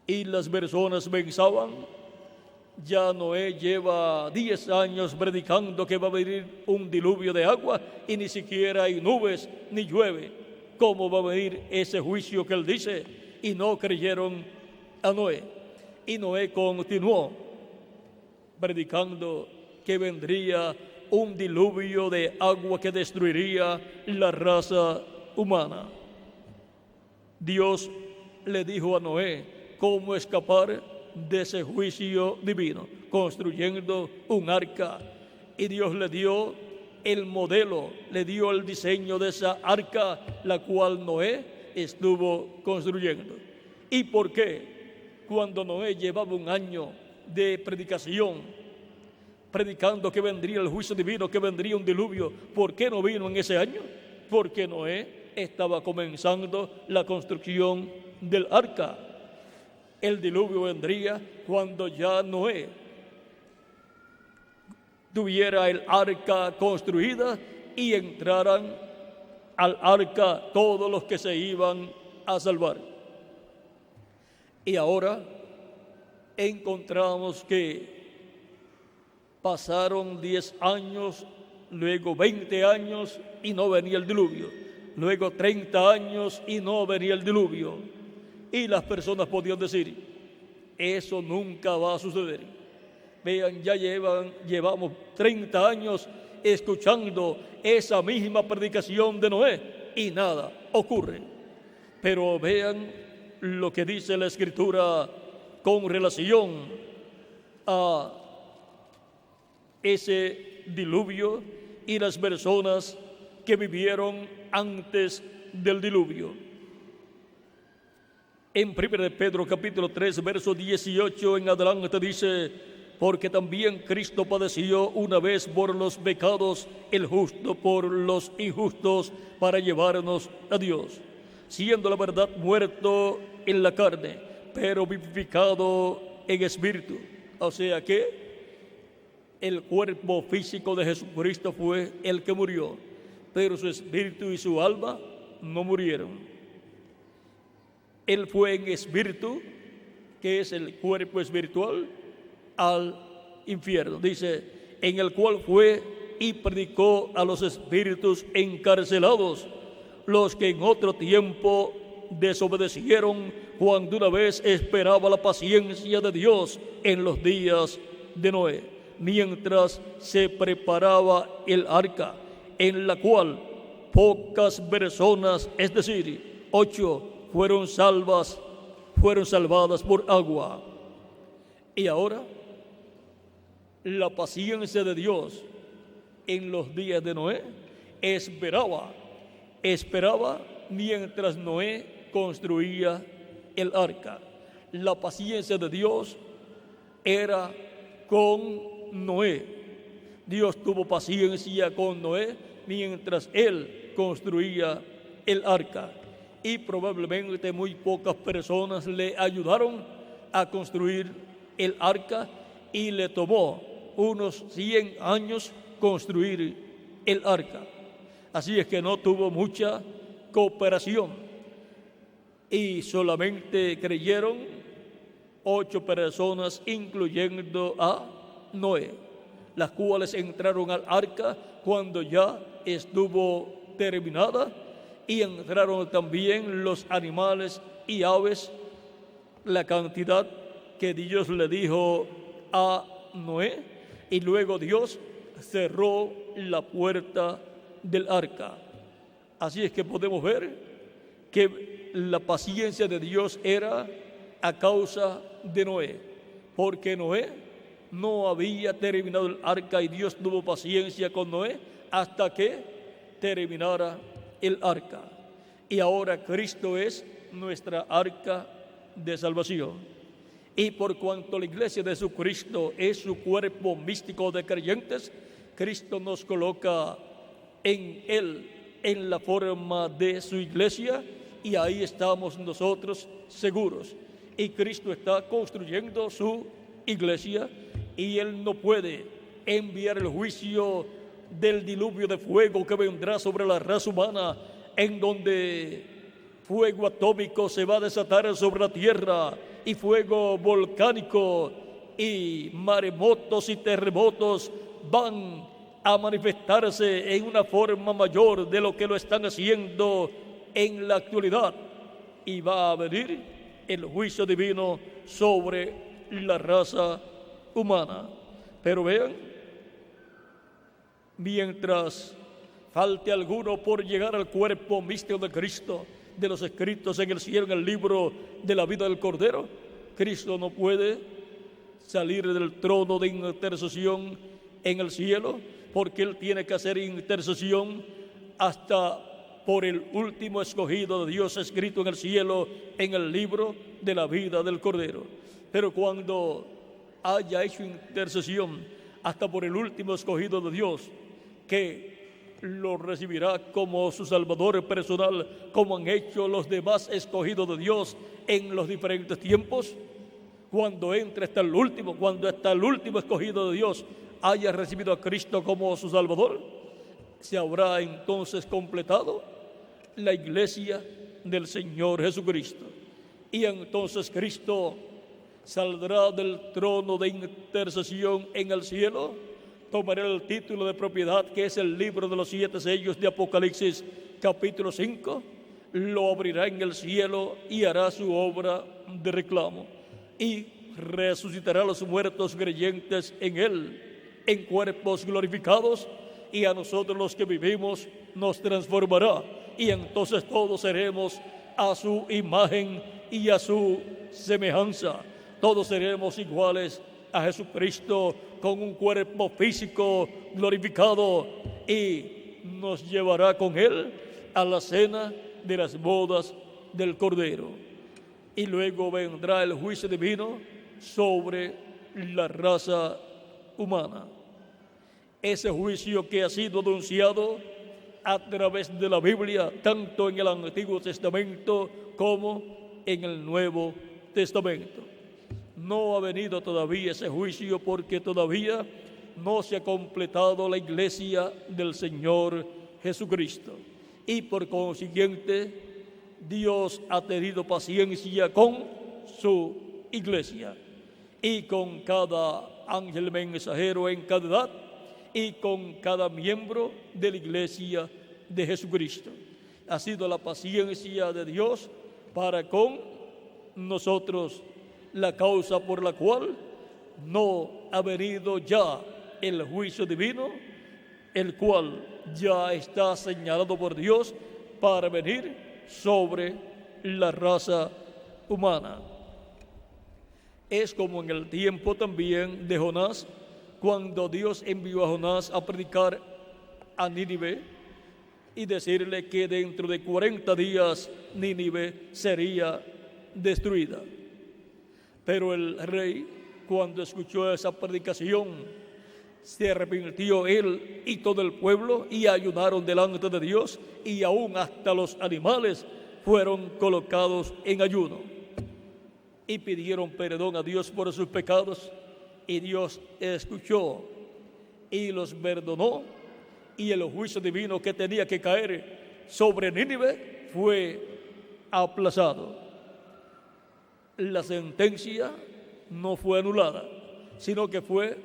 Y las personas pensaban, ya Noé lleva 10 años predicando que va a venir un diluvio de agua y ni siquiera hay nubes ni llueve. ¿Cómo va a venir ese juicio que él dice? Y no creyeron a Noé. Y Noé continuó predicando que vendría un diluvio de agua que destruiría la raza humana. Dios le dijo a Noé cómo escapar de ese juicio divino, construyendo un arca. Y Dios le dio el modelo, le dio el diseño de esa arca, la cual Noé estuvo construyendo. ¿Y por qué? Cuando Noé llevaba un año de predicación, predicando que vendría el juicio divino, que vendría un diluvio, ¿por qué no vino en ese año? Porque Noé estaba comenzando la construcción del arca. El diluvio vendría cuando ya Noé tuviera el arca construida y entraran al arca todos los que se iban a salvar. Y ahora encontramos que pasaron 10 años, luego 20 años y no venía el diluvio, luego 30 años y no venía el diluvio. Y las personas podían decir, eso nunca va a suceder. Vean, ya llevamos 30 años escuchando esa misma predicación de Noé y nada ocurre. Pero vean lo que dice la Escritura con relación a ese diluvio y las personas que vivieron antes del diluvio. En 1 Pedro capítulo 3, verso 18 en adelante dice, porque también Cristo padeció una vez por los pecados, el justo por los injustos, para llevarnos a Dios, siendo la verdad muerto en la carne, pero vivificado en espíritu. O sea que el cuerpo físico de Jesucristo fue el que murió, pero su espíritu y su alma no murieron. Él fue en espíritu, que es el cuerpo espiritual, al infierno. Dice, en el cual fue y predicó a los espíritus encarcelados, los que en otro tiempo desobedecieron cuando una vez esperaba la paciencia de Dios en los días de Noé, mientras se preparaba el arca, en la cual pocas personas, es decir, 8, fueron salvadas por agua. Y ahora, la paciencia de Dios en los días de Noé esperaba mientras Noé construía el arca. La paciencia de Dios era con Noé. Dios tuvo paciencia con Noé mientras él construía el arca. Y probablemente muy pocas personas le ayudaron a construir el arca y le tomó unos 100 años construir el arca. Así es que no tuvo mucha cooperación y solamente creyeron 8 personas, incluyendo a Noé, las cuales entraron al arca cuando ya estuvo terminada, y entraron también los animales y aves, la cantidad que Dios le dijo a Noé, y luego Dios cerró la puerta del arca. Así es que podemos ver que la paciencia de Dios era a causa de Noé, porque Noé no había terminado el arca y Dios tuvo paciencia con Noé hasta que terminara el arca. Y ahora Cristo es nuestra arca de salvación. Y por cuanto la iglesia de Jesucristo es su cuerpo místico de creyentes, Cristo nos coloca en Él, en la forma de su iglesia, y ahí estamos nosotros seguros. Y Cristo está construyendo su iglesia, y Él no puede enviar el juicio del diluvio de fuego que vendrá sobre la raza humana, en donde fuego atómico se va a desatar sobre la tierra, y fuego volcánico y maremotos y terremotos van a manifestarse en una forma mayor de lo que lo están haciendo en la actualidad, y va a venir el juicio divino sobre la raza humana. Pero vean, mientras falte alguno por llegar al cuerpo místico de Cristo, de los escritos en el cielo, en el libro de la vida del Cordero, Cristo no puede salir del trono de intercesión en el cielo, porque Él tiene que hacer intercesión hasta por el último escogido de Dios escrito en el cielo, en el libro de la vida del Cordero. Pero cuando haya hecho intercesión hasta por el último escogido de Dios, que lo recibirá como su Salvador personal, como han hecho los demás escogidos de Dios en los diferentes tiempos, cuando entre hasta el último, cuando hasta el último escogido de Dios haya recibido a Cristo como su Salvador, se habrá entonces completado la iglesia del Señor Jesucristo. Y entonces Cristo saldrá del trono de intercesión en el cielo, tomará el título de propiedad, que es el libro de los 7 sellos de Apocalipsis capítulo 5, lo abrirá en el cielo y hará su obra de reclamo, y resucitará a los muertos creyentes en Él, en cuerpos glorificados, y a nosotros los que vivimos nos transformará, y entonces todos seremos a su imagen y a su semejanza. Todos seremos iguales a Jesucristo, con un cuerpo físico glorificado, y nos llevará con Él a la cena de las bodas del Cordero. Y luego vendrá el juicio divino sobre la raza humana. Ese juicio que ha sido anunciado a través de la Biblia, tanto en el Antiguo Testamento como en el Nuevo Testamento. No ha venido todavía ese juicio, porque todavía no se ha completado la iglesia del Señor Jesucristo. Y por consiguiente, Dios ha tenido paciencia con su iglesia, y con cada ángel mensajero en cada edad, y con cada miembro de la iglesia de Jesucristo. Ha sido la paciencia de Dios para con nosotros, la causa por la cual no ha venido ya el juicio divino, el cual ya está señalado por Dios para venir sobre la raza humana. Es como en el tiempo también de Jonás, cuando Dios envió a Jonás a predicar a Nínive y decirle que dentro de 40 días Nínive sería destruida. Pero el rey, cuando escuchó esa predicación, se arrepintió él y todo el pueblo, y ayunaron delante de Dios, y aún hasta los animales fueron colocados en ayuno, y pidieron perdón a Dios por sus pecados, y Dios escuchó y los perdonó, y el juicio divino que tenía que caer sobre Nínive fue aplazado. La sentencia no fue anulada, sino que fue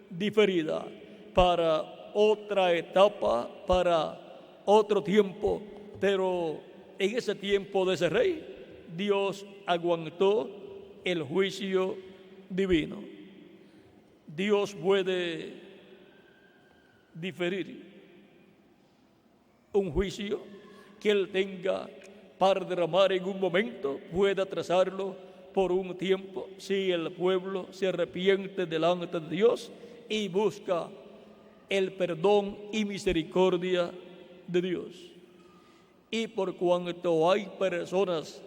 diferida para otra etapa, para otro tiempo. Pero en ese tiempo de ese rey, Dios aguantó el juicio divino. Dios puede diferir un juicio que Él tenga para derramar en un momento, puede atrasarlo por un tiempo si el pueblo se arrepiente delante de Dios y busca el perdón y misericordia de Dios. Y por cuanto hay personas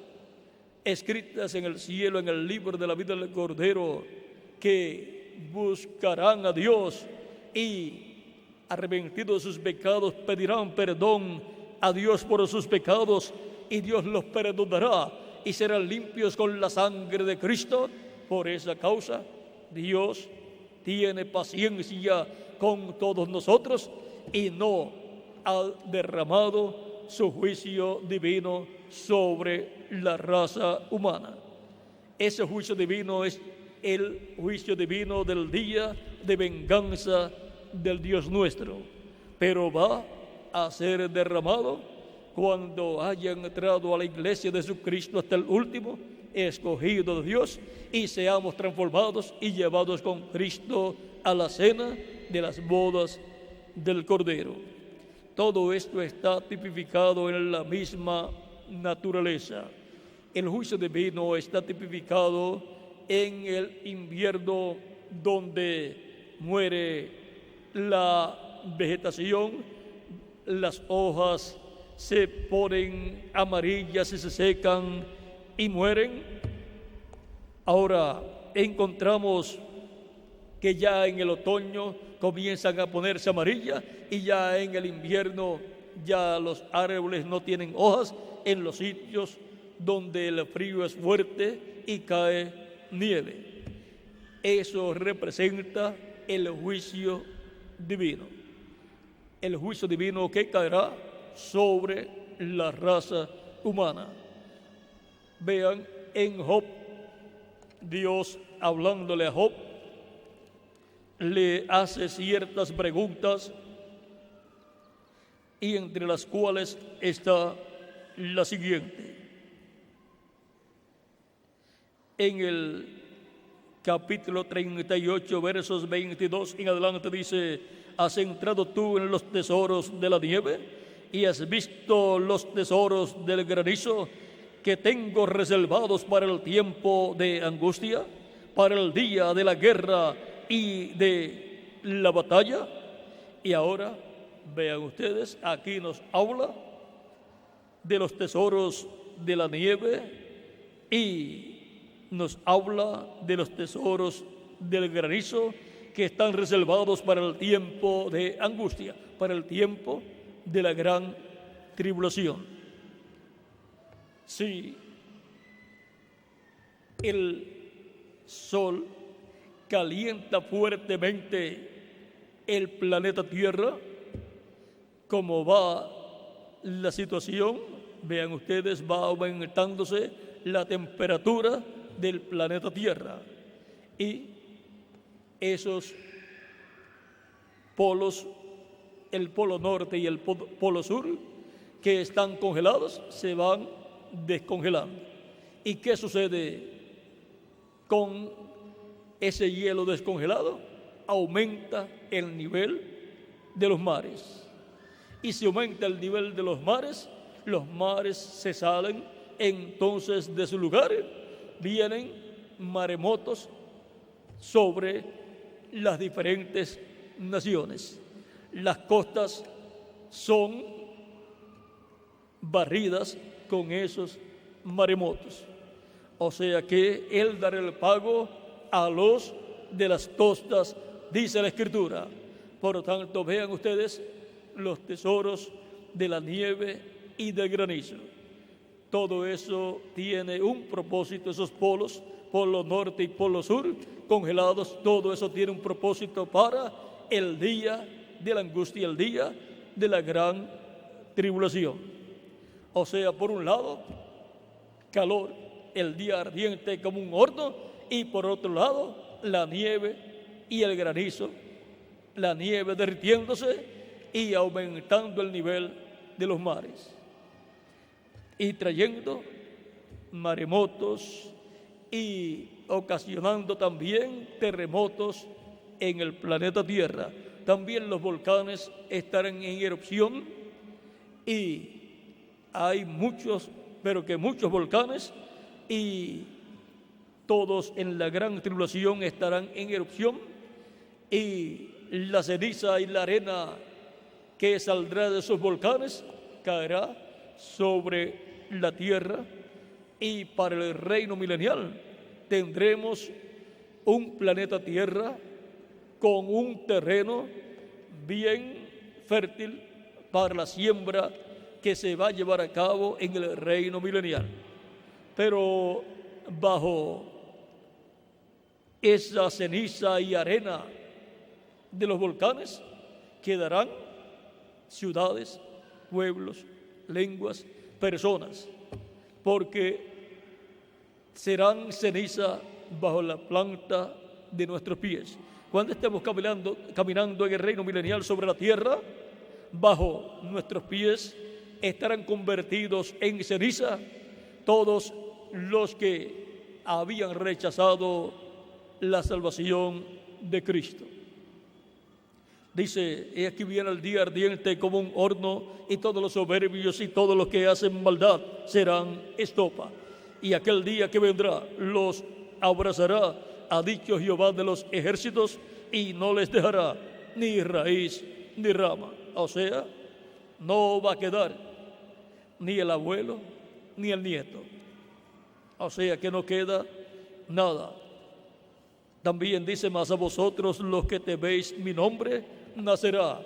escritas en el cielo, en el libro de la vida del Cordero, que buscarán a Dios y arrepentidos de sus pecados pedirán perdón a Dios por sus pecados, y Dios los perdonará y serán limpios con la sangre de Cristo. Por esa causa Dios tiene paciencia con todos nosotros y no ha derramado su juicio divino sobre la raza humana. Ese juicio divino es el juicio divino del día de venganza del Dios nuestro, pero va a ser derramado cuando hayan entrado a la iglesia de Jesucristo hasta el último, escogido de Dios, y seamos transformados y llevados con Cristo a la cena de las bodas del Cordero. Todo esto está tipificado en la misma naturaleza. El juicio divino está tipificado en el invierno, donde muere la vegetación, las hojas se ponen amarillas y se secan y mueren. Ahora encontramos que ya en el otoño comienzan a ponerse amarillas, y ya en el invierno ya los árboles no tienen hojas en los sitios donde el frío es fuerte y cae nieve. Eso representa el juicio divino. El juicio divino que caerá sobre la raza humana. Vean en Job, Dios hablándole a Job, le hace ciertas preguntas, y entre las cuales está la siguiente. En el capítulo 38, versos 22 en adelante dice: ¿Has entrado tú en los tesoros de la nieve y has visto los tesoros del granizo que tengo reservados para el tiempo de angustia, para el día de la guerra y de la batalla? Y ahora vean ustedes, aquí nos habla de los tesoros de la nieve y nos habla de los tesoros del granizo que están reservados para el tiempo de angustia, para el tiempo de la gran tribulación. Si el sol calienta fuertemente el planeta Tierra, como va la situación, vean ustedes, va aumentándose la temperatura del planeta Tierra, y esos polos, el polo norte y el polo sur, que están congelados, se van descongelando. ¿Y qué sucede con ese hielo descongelado? Aumenta el nivel de los mares. Y si aumenta el nivel de los mares se salen entonces de su lugar, vienen maremotos sobre las diferentes naciones. Las costas son barridas con esos maremotos. O sea que Él dará el pago a los de las costas, dice la Escritura. Por lo tanto, vean ustedes los tesoros de la nieve y del granizo. Todo eso tiene un propósito, esos polos, polo norte y polo sur, congelados, todo eso tiene un propósito para el día de la angustia, el día de la gran tribulación. O sea, por un lado, calor, el día ardiente como un horno, y por otro lado la nieve y el granizo, la nieve derritiéndose y aumentando el nivel de los mares y trayendo maremotos y ocasionando también terremotos en el planeta Tierra. También los volcanes estarán en erupción y hay muchos, pero que muchos volcanes, y todos en la gran tribulación estarán en erupción, y la ceniza y la arena que saldrá de esos volcanes caerá sobre la tierra, y para el reino milenial tendremos un planeta Tierra con un terreno bien fértil para la siembra que se va a llevar a cabo en el reino milenial. Pero bajo esa ceniza y arena de los volcanes quedarán ciudades, pueblos, lenguas, personas, porque serán ceniza bajo la planta de nuestros pies. Cuando estemos caminando en el reino milenial sobre la tierra, bajo nuestros pies estarán convertidos en ceniza todos los que habían rechazado la salvación de Cristo. Dice, he aquí viene el día ardiente como un horno, y todos los soberbios y todos los que hacen maldad serán estopa. Y aquel día que vendrá los abrazará, ha dicho Jehová de los ejércitos, y no les dejará ni raíz ni rama. O sea, no va a quedar ni el abuelo ni el nieto. O sea que no queda nada. También dice, más a vosotros los que teméis mi nombre, nacerá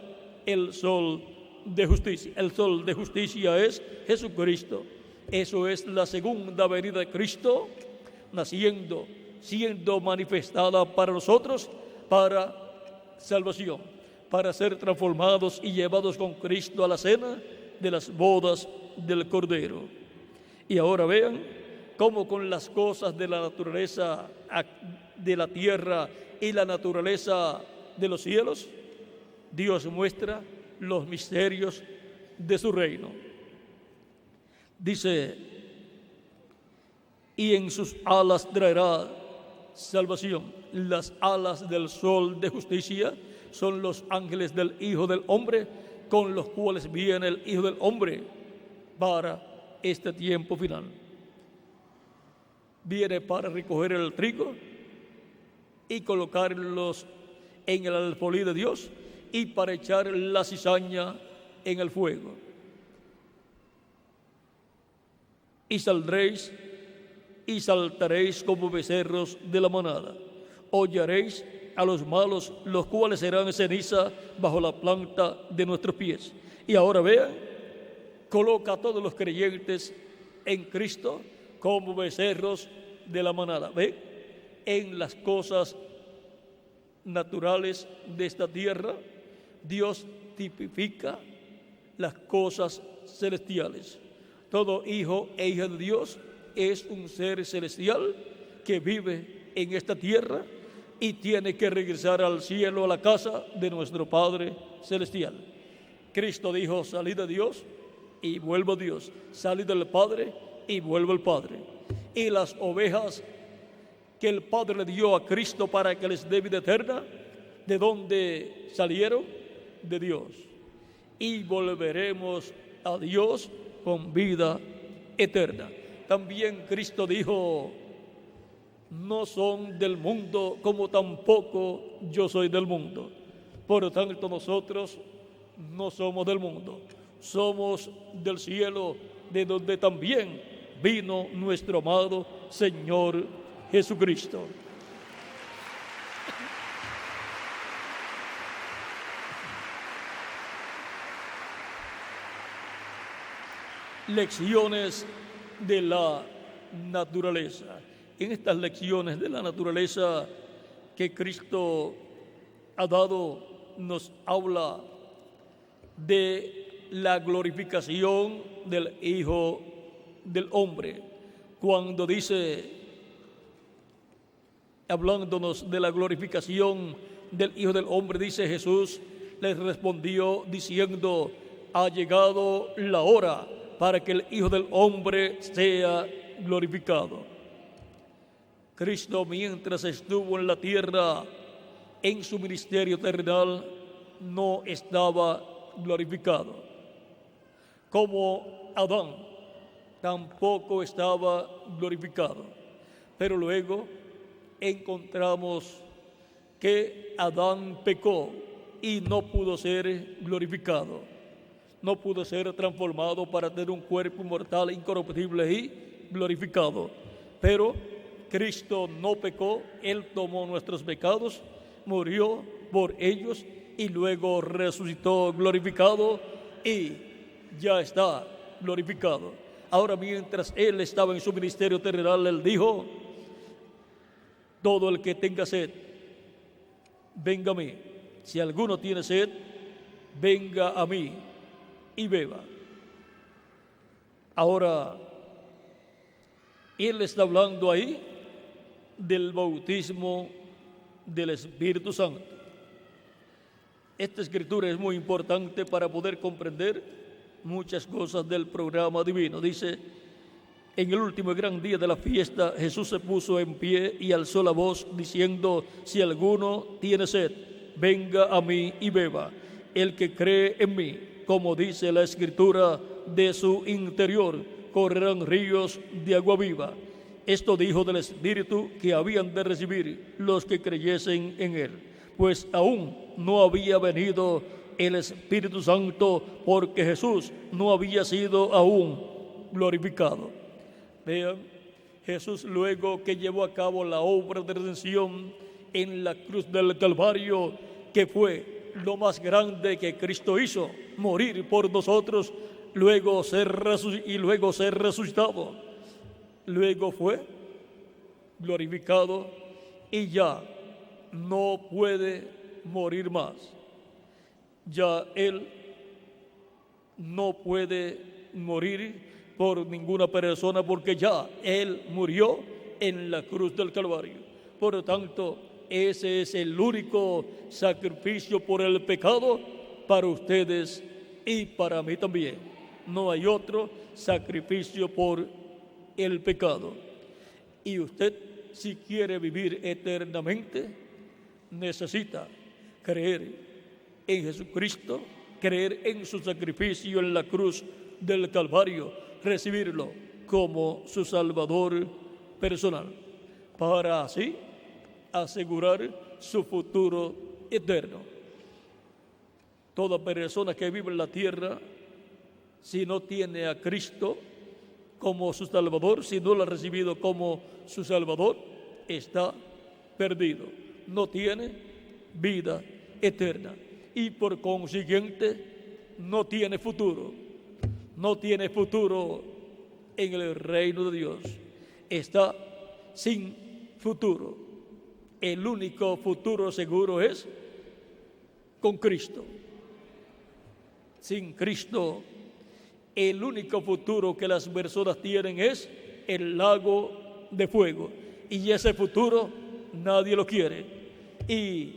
el sol de justicia. El sol de justicia es Jesucristo. Eso es la segunda venida de Cristo, siendo manifestada para nosotros, para salvación, para ser transformados y llevados con Cristo a la cena de las bodas del Cordero. Y ahora vean cómo con las cosas de la naturaleza de la tierra y la naturaleza de los cielos, Dios muestra los misterios de su reino. Dice, y en sus alas traerá salvación. Las alas del sol de justicia son los ángeles del Hijo del Hombre, con los cuales viene el Hijo del Hombre para este tiempo final. Viene para recoger el trigo y colocarlos en el alfolí de Dios, y para echar la cizaña en el fuego. Y saldréis y saltaréis como becerros de la manada. Hollaréis a los malos, los cuales serán ceniza bajo la planta de nuestros pies. Y ahora vean, coloca a todos los creyentes en Cristo como becerros de la manada. ¿Ve? En las cosas naturales de esta tierra, Dios tipifica las cosas celestiales. Todo hijo e hija de Dios es un ser celestial que vive en esta tierra y tiene que regresar al cielo, a la casa de nuestro Padre celestial. Cristo dijo, salid de Dios y vuelvo a Dios, salid del Padre y vuelvo al Padre. Y las ovejas que el Padre le dio a Cristo para que les dé vida eterna, ¿de dónde salieron? De Dios. Y volveremos a Dios con vida eterna. También Cristo dijo, no son del mundo, como tampoco yo soy del mundo. Por lo tanto, nosotros no somos del mundo, somos del cielo, de donde también vino nuestro amado Señor Jesucristo. Lecciones de la naturaleza. En estas lecciones de la naturaleza que Cristo ha dado, nos habla de la glorificación del Hijo del Hombre. Cuando dice, hablándonos de la glorificación del Hijo del Hombre, dice Jesús, les respondió diciendo: ha llegado la hora para que el Hijo del Hombre sea glorificado. Cristo, mientras estuvo en la tierra, en su ministerio terrenal, no estaba glorificado. Como Adán tampoco estaba glorificado. Pero luego encontramos que Adán pecó y no pudo ser glorificado. No pudo ser transformado para tener un cuerpo inmortal, incorruptible y glorificado. Pero Cristo no pecó, Él tomó nuestros pecados, murió por ellos y luego resucitó glorificado y ya está glorificado. Ahora, mientras Él estaba en su ministerio terrenal, Él dijo: todo el que tenga sed, venga a mí. Si alguno tiene sed, venga a mí y beba. Ahora, Él está hablando ahí del bautismo del Espíritu Santo. Esta escritura es muy importante para poder comprender muchas cosas del programa divino. Dice: en el último gran día de la fiesta, Jesús se puso en pie y alzó la voz diciendo: si alguno tiene sed, venga a mí y beba. El que cree en mí, como dice la escritura, de su interior correrán ríos de agua viva. Esto dijo del Espíritu que habían de recibir los que creyesen en Él, pues aún no había venido el Espíritu Santo, porque Jesús no había sido aún glorificado. Vean, Jesús, luego que llevó a cabo la obra de redención en la cruz del Calvario, que fue lo más grande que Cristo hizo, morir por nosotros, luego ser resucitado, luego fue glorificado y ya no puede morir más. Ya Él no puede morir por ninguna persona, porque ya Él murió en la cruz del Calvario. Por lo tanto, ese es el único sacrificio por el pecado para ustedes y para mí también. No hay otro sacrificio por el pecado. Y usted, si quiere vivir eternamente, necesita creer en Jesucristo, creer en su sacrificio en la cruz del Calvario, recibirlo como su Salvador personal, para así asegurar su futuro eterno. Toda persona que vive en la tierra, si no tiene a Cristo como su Salvador, si no lo ha recibido como su Salvador, está perdido, no tiene vida eterna y por consiguiente no tiene futuro. No tiene futuro en el reino de Dios. Está sin futuro. El único futuro seguro es con Cristo. Sin Cristo, el único futuro que las personas tienen es el lago de fuego. Y ese futuro nadie lo quiere. Y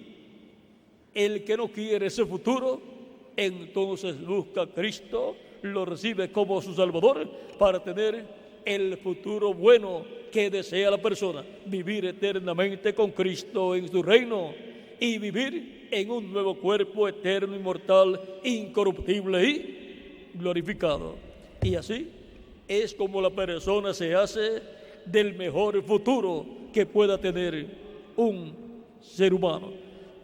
el que no quiere ese futuro, entonces busca a Cristo, lo recibe como su Salvador para tener el futuro bueno que desea la persona, vivir eternamente con Cristo en su reino y vivir en un nuevo cuerpo eterno, inmortal, incorruptible y glorificado. Y así es como la persona se hace del mejor futuro que pueda tener un ser humano.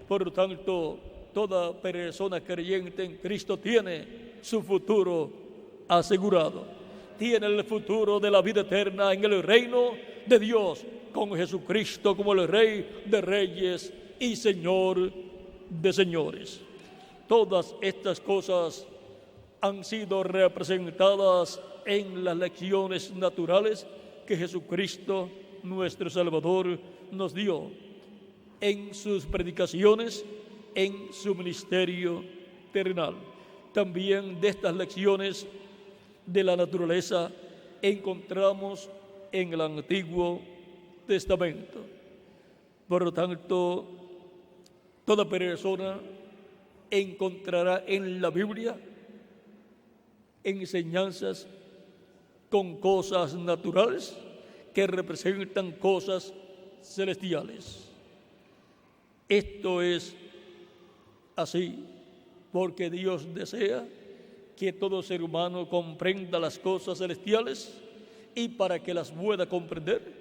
Por lo tanto, toda persona creyente en Cristo tiene su futuro asegurado. Tiene el futuro de la vida eterna en el reino de Dios, con Jesucristo como el Rey de Reyes y Señor de Señores. Todas estas cosas han sido representadas en las lecciones naturales que Jesucristo, nuestro Salvador, nos dio en sus predicaciones, en su ministerio terrenal. También de estas lecciones de la naturaleza encontramos en el Antiguo Testamento. Por lo tanto, toda persona encontrará en la Biblia enseñanzas con cosas naturales que representan cosas celestiales. Esto es así porque Dios desea que todo ser humano comprenda las cosas celestiales, y para que las pueda comprender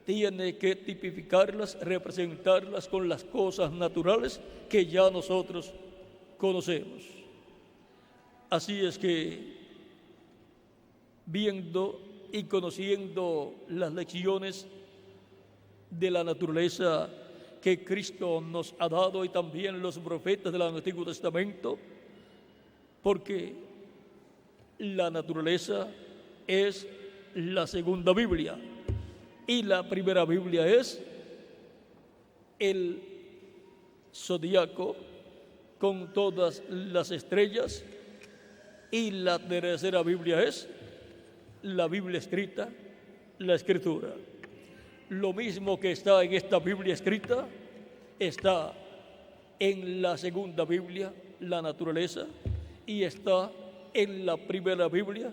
tiene que tipificarlas, representarlas con las cosas naturales que ya nosotros conocemos. Así es que, viendo y conociendo las lecciones de la naturaleza que Cristo nos ha dado, y también los profetas del Antiguo Testamento, porque la naturaleza es la segunda Biblia y la primera Biblia es el zodiaco con todas las estrellas, y la tercera Biblia es la Biblia escrita, la Escritura. Lo mismo que está en esta Biblia escrita está en la segunda Biblia, la naturaleza, y está en la primera Biblia,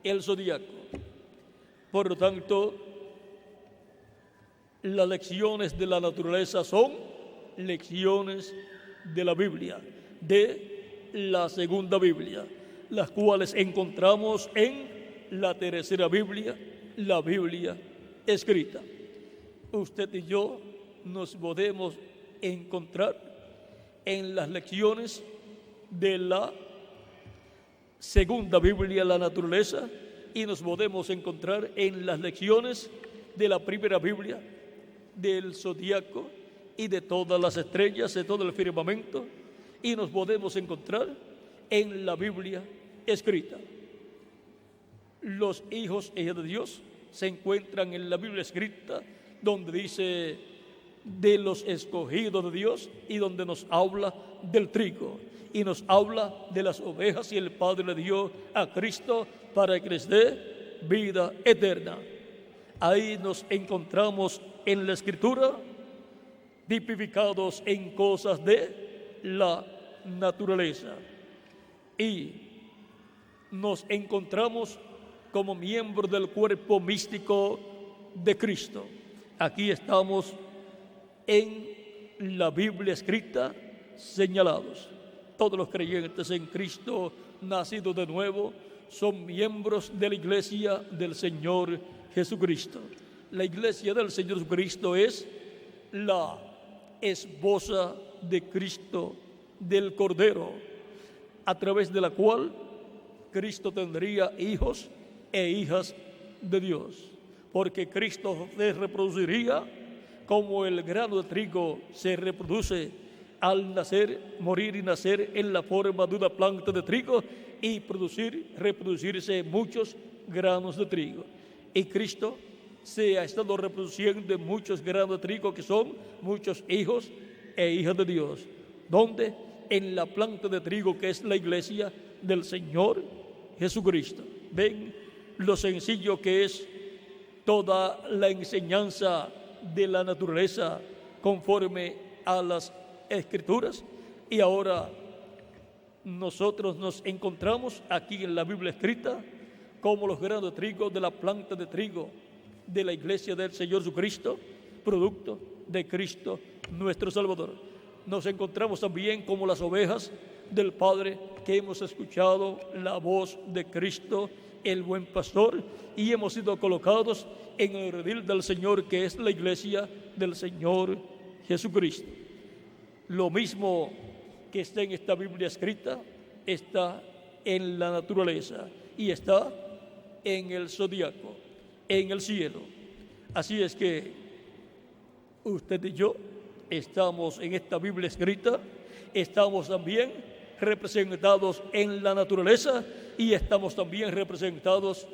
el zodiaco. Por lo tanto, las lecciones de la naturaleza son lecciones de la Biblia, de la segunda Biblia, las cuales encontramos en la tercera Biblia, la Biblia escrita. Usted y yo nos podemos encontrar en las lecciones de la segunda Biblia, la naturaleza, y nos podemos encontrar en las lecciones de la primera Biblia, del zodiaco y de todas las estrellas, de todo el firmamento, y nos podemos encontrar en la Biblia escrita. Los hijos e hijas de Dios se encuentran en la Biblia escrita, donde dice de los escogidos de Dios, y donde nos habla del trigo, y nos habla de las ovejas, y el Padre le dio a Cristo para que les dé vida eterna. Ahí nos encontramos en la Escritura, tipificados en cosas de la naturaleza, y nos encontramos como miembros del cuerpo místico de Cristo. Aquí estamos en la Biblia escrita señalados. Todos los creyentes en Cristo, nacidos de nuevo, son miembros de la iglesia del Señor Jesucristo. La iglesia del Señor Jesucristo es la esposa de Cristo, del Cordero, a través de la cual Cristo tendría hijos e hijas de Dios, porque Cristo se reproduciría como el grano de trigo se reproduce al nacer, morir y nacer en la forma de una planta de trigo y reproducirse muchos granos de trigo. Y Cristo se ha estado reproduciendo en muchos granos de trigo que son muchos hijos e hijas de Dios. ¿Dónde? En la planta de trigo que es la iglesia del Señor Jesucristo. Ven lo sencillo que es toda la enseñanza de la naturaleza conforme a las Escrituras. Y ahora nosotros nos encontramos aquí en la Biblia escrita como los granos de trigo de la planta de trigo de la iglesia del Señor Jesucristo, producto de Cristo nuestro Salvador. Nos encontramos también como las ovejas del Padre, que hemos escuchado la voz de Cristo, el buen pastor, y hemos sido colocados en el redil del Señor, que es la iglesia del Señor Jesucristo. Lo mismo que está en esta Biblia escrita está en la naturaleza y está en el zodiaco, en el cielo. Así es que usted y yo estamos en esta Biblia escrita, estamos también representados en la naturaleza y estamos también representados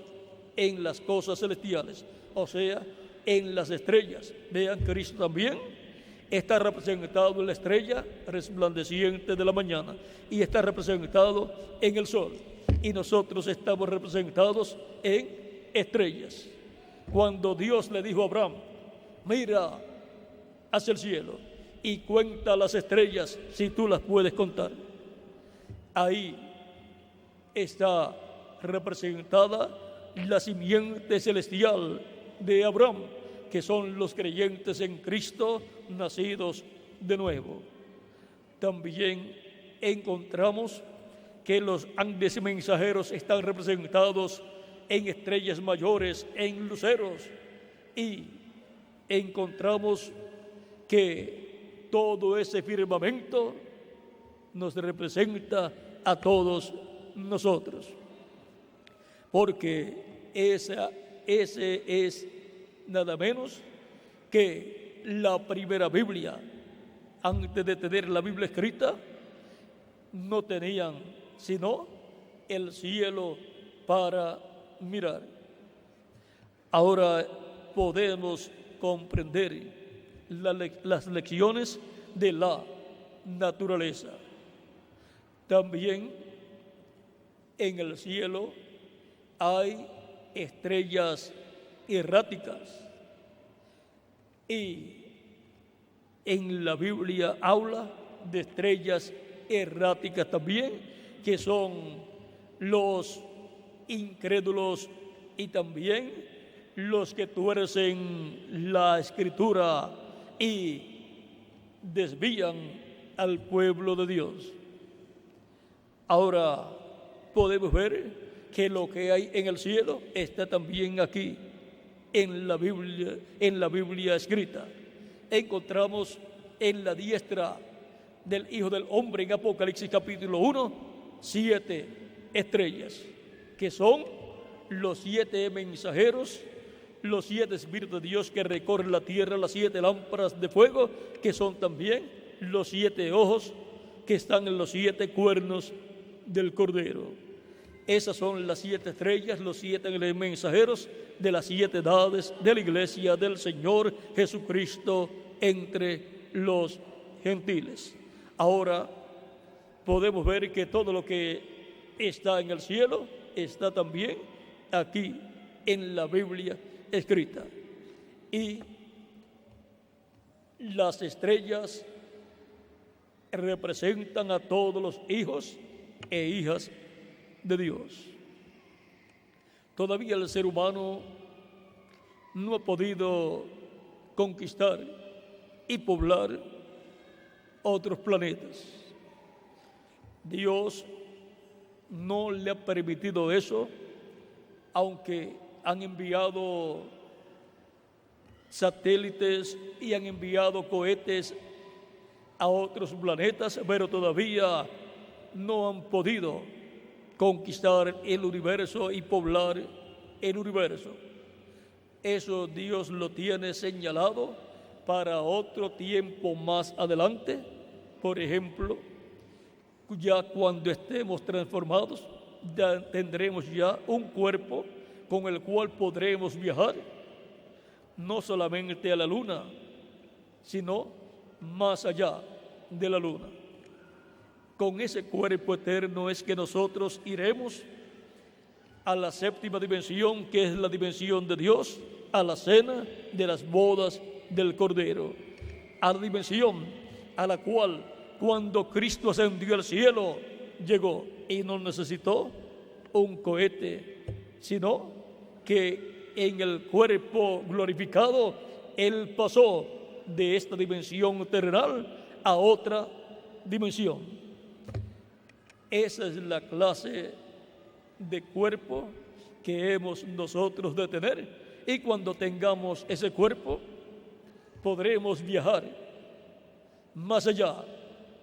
en las cosas celestiales, o sea, en las estrellas. Vean, Cristo también está representado en la estrella resplandeciente de la mañana y está representado en el sol, y nosotros estamos representados en estrellas. Cuando Dios le dijo a Abraham: mira hacia el cielo y cuenta las estrellas si tú las puedes contar. Ahí está representada la simiente celestial de Abraham, que son los creyentes en Cristo nacidos de nuevo. También encontramos que los ángeles mensajeros están representados en estrellas mayores, en luceros, y encontramos que todo ese firmamento nos representa a todos nosotros, porque ese es nada menos que la primera Biblia. Antes de tener la Biblia escrita, no tenían sino el cielo para mirar. Ahora podemos comprender las lecciones de la naturaleza. También en el cielo hay estrellas erráticas, y en la Biblia habla de estrellas erráticas también, que son los incrédulos y también los que tuercen la Escritura y desvían al pueblo de Dios. Ahora podemos ver que lo que hay en el cielo está también aquí en la Biblia escrita. Encontramos en la diestra del Hijo del Hombre en Apocalipsis capítulo 1 7 estrellas, que son los 7 mensajeros, los 7 espíritus de Dios que recorren la tierra, las 7 lámparas de fuego, que son también los 7 ojos que están en los 7 cuernos del Cordero. Esas son las 7 estrellas, los 7 mensajeros de las 7 edades de la iglesia del Señor Jesucristo entre los gentiles. Ahora podemos ver que todo lo que está en el cielo está también aquí en la Biblia escrita. Y las estrellas representan a todos los hijos e hijas de Dios. Todavía el ser humano no ha podido conquistar y poblar otros planetas. Dios no le ha permitido eso, aunque han enviado satélites y han enviado cohetes a otros planetas, pero todavía no han podido conquistar el universo y poblar el universo. Eso Dios lo tiene señalado para otro tiempo más adelante. Por ejemplo, ya cuando estemos transformados, ya tendremos ya un cuerpo con el cual podremos viajar, no solamente a la luna, sino más allá de la luna. Con ese cuerpo eterno es que nosotros iremos a la 7ª dimensión, que es la dimensión de Dios, a la cena de las bodas del Cordero, a la dimensión a la cual cuando Cristo ascendió al cielo llegó y no necesitó un cohete, sino que en el cuerpo glorificado Él pasó de esta dimensión terrenal a otra dimensión. Esa es la clase de cuerpo que hemos nosotros de tener, y cuando tengamos ese cuerpo podremos viajar más allá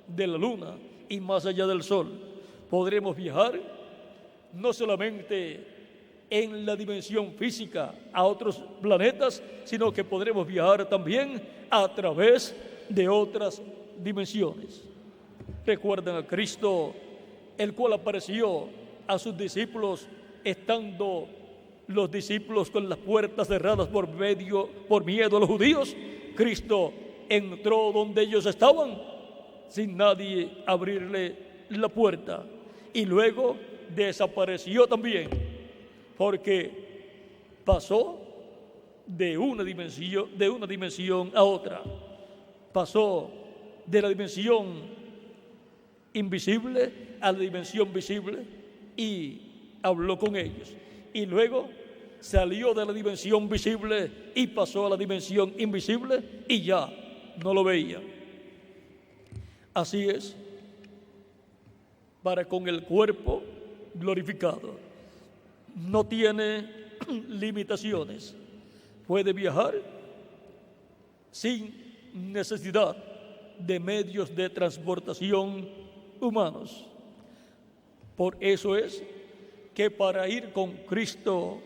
de la luna y más allá del sol. Podremos viajar no solamente en la dimensión física a otros planetas, sino que podremos viajar también a través de otras dimensiones. Recuerdan a Cristo, el cual apareció a sus discípulos estando los discípulos con las puertas cerradas por miedo a los judíos. Cristo entró donde ellos estaban sin nadie abrirle la puerta, y luego desapareció también, porque pasó de una dimensión a otra. pasó de la dimensión invisible a la dimensión visible y habló con ellos. Y luego salió de la dimensión visible y pasó a la dimensión invisible y ya no lo veía. Así es para con el cuerpo glorificado. No tiene limitaciones. Puede viajar sin necesidad de medios de transportación humanos. Por eso es que para ir con Cristo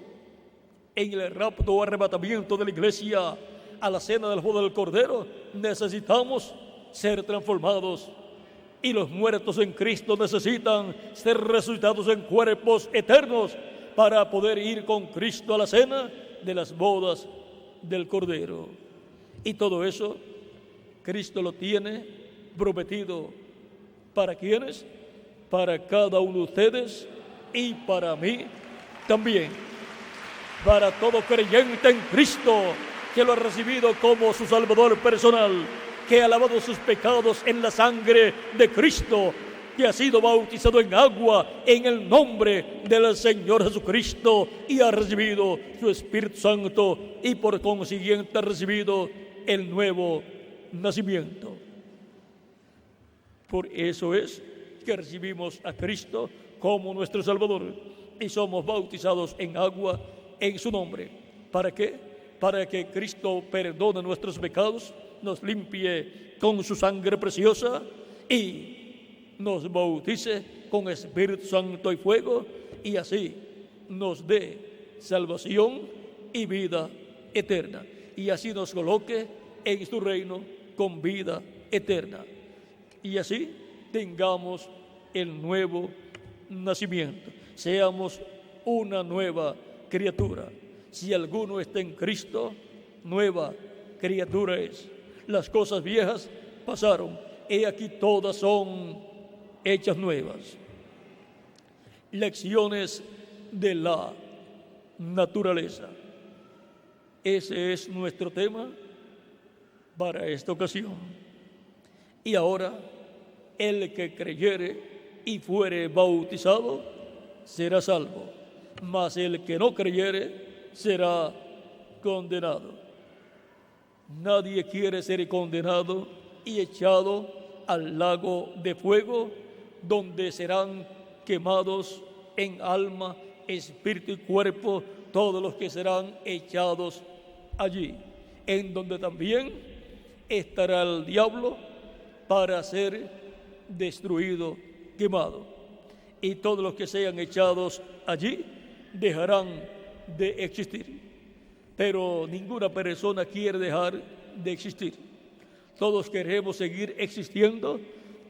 en el rapto o arrebatamiento de la iglesia a la cena del boda del Cordero, necesitamos ser transformados. Y los muertos en Cristo necesitan ser resucitados en cuerpos eternos para poder ir con Cristo a la cena de las bodas del Cordero. Y todo eso Cristo lo tiene prometido. ¿Para quiénes? Para cada uno de ustedes y para mí también. Para todo creyente en Cristo que lo ha recibido como su Salvador personal, que ha lavado sus pecados en la sangre de Cristo, que ha sido bautizado en agua en el nombre del Señor Jesucristo y ha recibido su Espíritu Santo y por consiguiente ha recibido el nuevo nacimiento. Por eso es que recibimos a Cristo como nuestro Salvador y somos bautizados en agua en su nombre. ¿Para qué? Para que Cristo perdone nuestros pecados, nos limpie con su sangre preciosa y nos bautice con Espíritu Santo y fuego y así nos dé salvación y vida eterna y así nos coloque en su reino con vida eterna y así tengamos el nuevo nacimiento, seamos una nueva criatura. Si alguno está en Cristo, nueva criatura es. Las cosas viejas pasaron, he aquí todas son hechas nuevas. Lecciones de la naturaleza. Ese es nuestro tema para esta ocasión. Y ahora, el que creyere y fuere bautizado será salvo, mas el que no creyere será condenado. Nadie quiere ser condenado y echado al lago de fuego, donde serán quemados en alma, espíritu y cuerpo todos los que serán echados allí, en donde también estará el diablo para ser destruido, quemado. Y todos los que sean echados allí dejarán de existir. Pero ninguna persona quiere dejar de existir. Todos queremos seguir existiendo,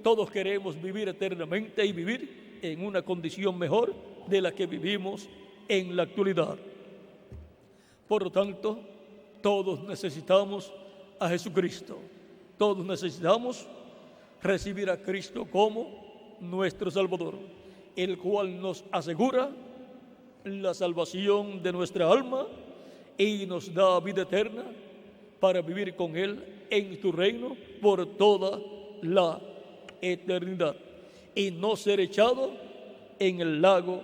todos queremos vivir eternamente y vivir en una condición mejor de la que vivimos en la actualidad. Por lo tanto, todos necesitamos a Jesucristo. Todos necesitamos recibir a Cristo como nuestro Salvador, el cual nos asegura la salvación de nuestra alma y nos da vida eterna para vivir con Él en tu reino por toda la eternidad y no ser echado en el lago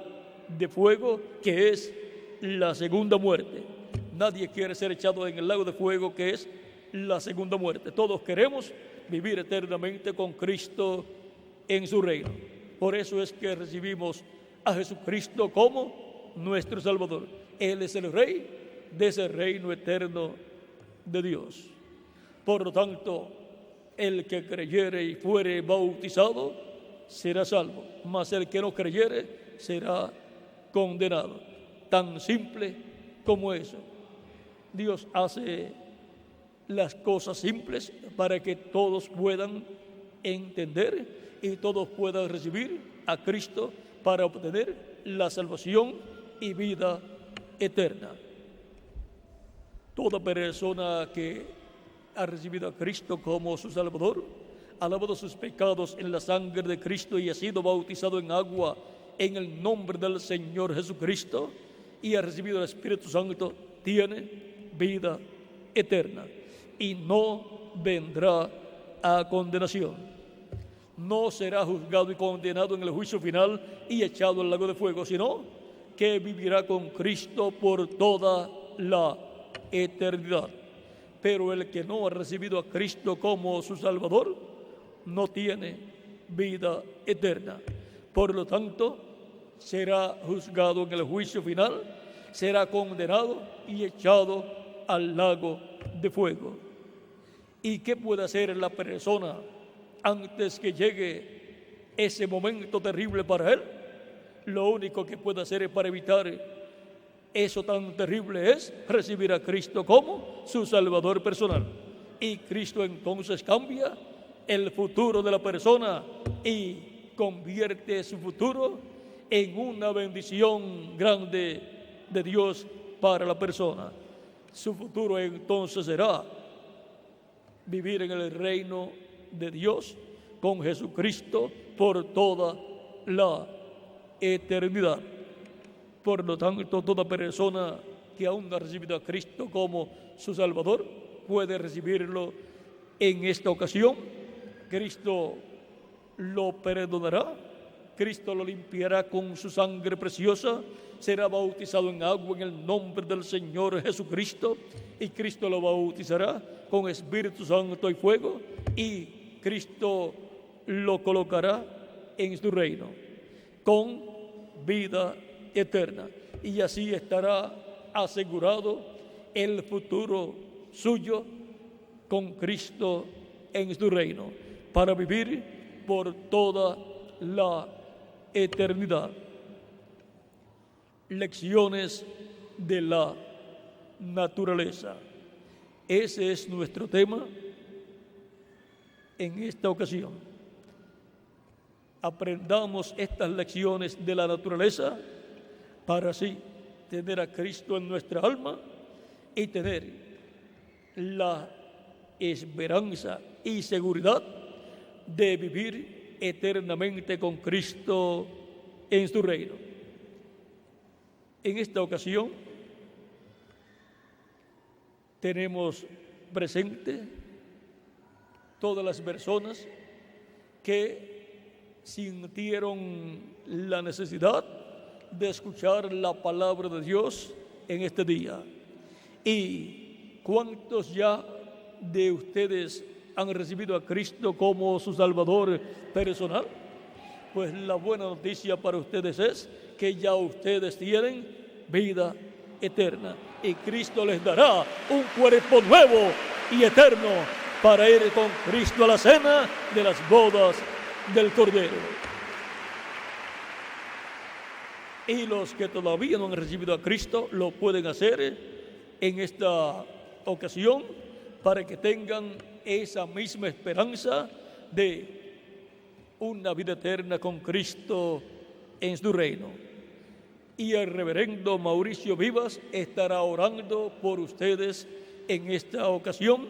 de fuego que es la segunda muerte. Nadie quiere ser echado en el lago de fuego que es la segunda muerte. Todos queremos vivir eternamente con Cristo en su reino. Por eso es que recibimos a Jesucristo como nuestro Salvador. Él es el Rey de ese reino eterno de Dios. Por lo tanto, el que creyere y fuere bautizado será salvo, mas el que no creyere será condenado. Tan simple como eso. Dios hace las cosas simples para que todos puedan entender y todos puedan recibir a Cristo para obtener la salvación y vida eterna. Toda persona que ha recibido a Cristo como su Salvador, ha lavado sus pecados en la sangre de Cristo y ha sido bautizado en agua en el nombre del Señor Jesucristo y ha recibido el Espíritu Santo, tiene vida eterna y no vendrá a condenación. No será juzgado y condenado en el juicio final y echado al lago de fuego, sino que vivirá con Cristo por toda la eternidad. Pero el que no ha recibido a Cristo como su Salvador no tiene vida eterna. Por lo tanto, será juzgado en el juicio final, será condenado y echado al lago de fuego. ¿Y qué puede hacer la persona antes que llegue ese momento terrible para él? Lo único que puede hacer para evitar eso tan terrible es recibir a Cristo como su Salvador personal. Y Cristo entonces cambia el futuro de la persona y convierte su futuro en una bendición grande de Dios para la persona. Su futuro entonces será vivir en el reino de Dios con Jesucristo por toda la eternidad. Por lo tanto, toda persona que aún no ha recibido a Cristo como su Salvador puede recibirlo en esta ocasión. Cristo lo perdonará, Cristo lo limpiará con su sangre preciosa, será bautizado en agua en el nombre del Señor Jesucristo, y Cristo lo bautizará con Espíritu Santo y fuego, y Cristo lo colocará en su reino con vida eterna, y así estará asegurado el futuro suyo con Cristo en su reino, para vivir por toda la eternidad. Lecciones de la naturaleza. Ese es nuestro tema en esta ocasión. Aprendamos estas lecciones de la naturaleza para así tener a Cristo en nuestra alma y tener la esperanza y seguridad de vivir eternamente con Cristo en su reino. En esta ocasión tenemos presente todas las personas que sintieron la necesidad de escuchar la palabra de Dios en este día. ¿Y cuántos ya de ustedes han recibido a Cristo como su Salvador personal? Pues la buena noticia para ustedes es que ya ustedes tienen vida eterna, y Cristo les dará un cuerpo nuevo y eterno para ir con Cristo a la cena de las bodas del Cordero. Y los que todavía no han recibido a Cristo lo pueden hacer en esta ocasión para que tengan esa misma esperanza de una vida eterna con Cristo en su reino. Y el reverendo Mauricio Vivas estará orando por ustedes en esta ocasión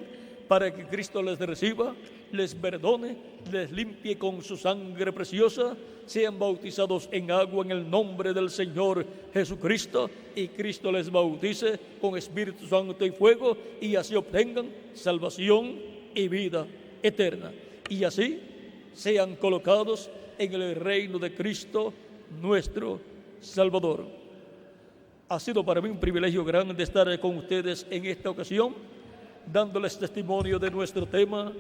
para que Cristo les reciba, les perdone, les limpie con su sangre preciosa, sean bautizados en agua en el nombre del Señor Jesucristo, y Cristo les bautice con Espíritu Santo y fuego, y así obtengan salvación y vida eterna, y así sean colocados en el reino de Cristo nuestro Salvador. Ha sido para mí un privilegio grande estar con ustedes en esta ocasión, dándoles testimonio de nuestro tema,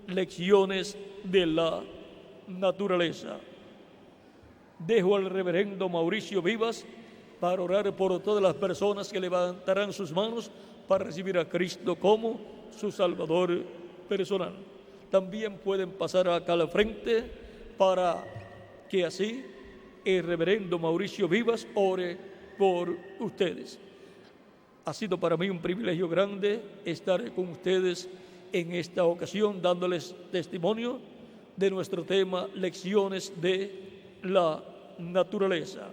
lecciones de la naturaleza. Dejo al reverendo Mauricio Vivas para orar por todas las personas que levantarán sus manos para recibir a Cristo como su Salvador personal. También pueden pasar acá al frente para que así el reverendo Mauricio Vivas ore por ustedes. Ha sido para mí un privilegio grande estar con ustedes en esta ocasión, dándoles testimonio de nuestro tema, lecciones de la naturaleza.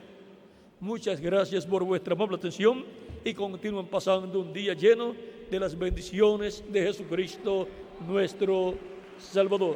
Muchas gracias por vuestra amable atención y continúen pasando un día lleno de las bendiciones de Jesucristo, nuestro Salvador.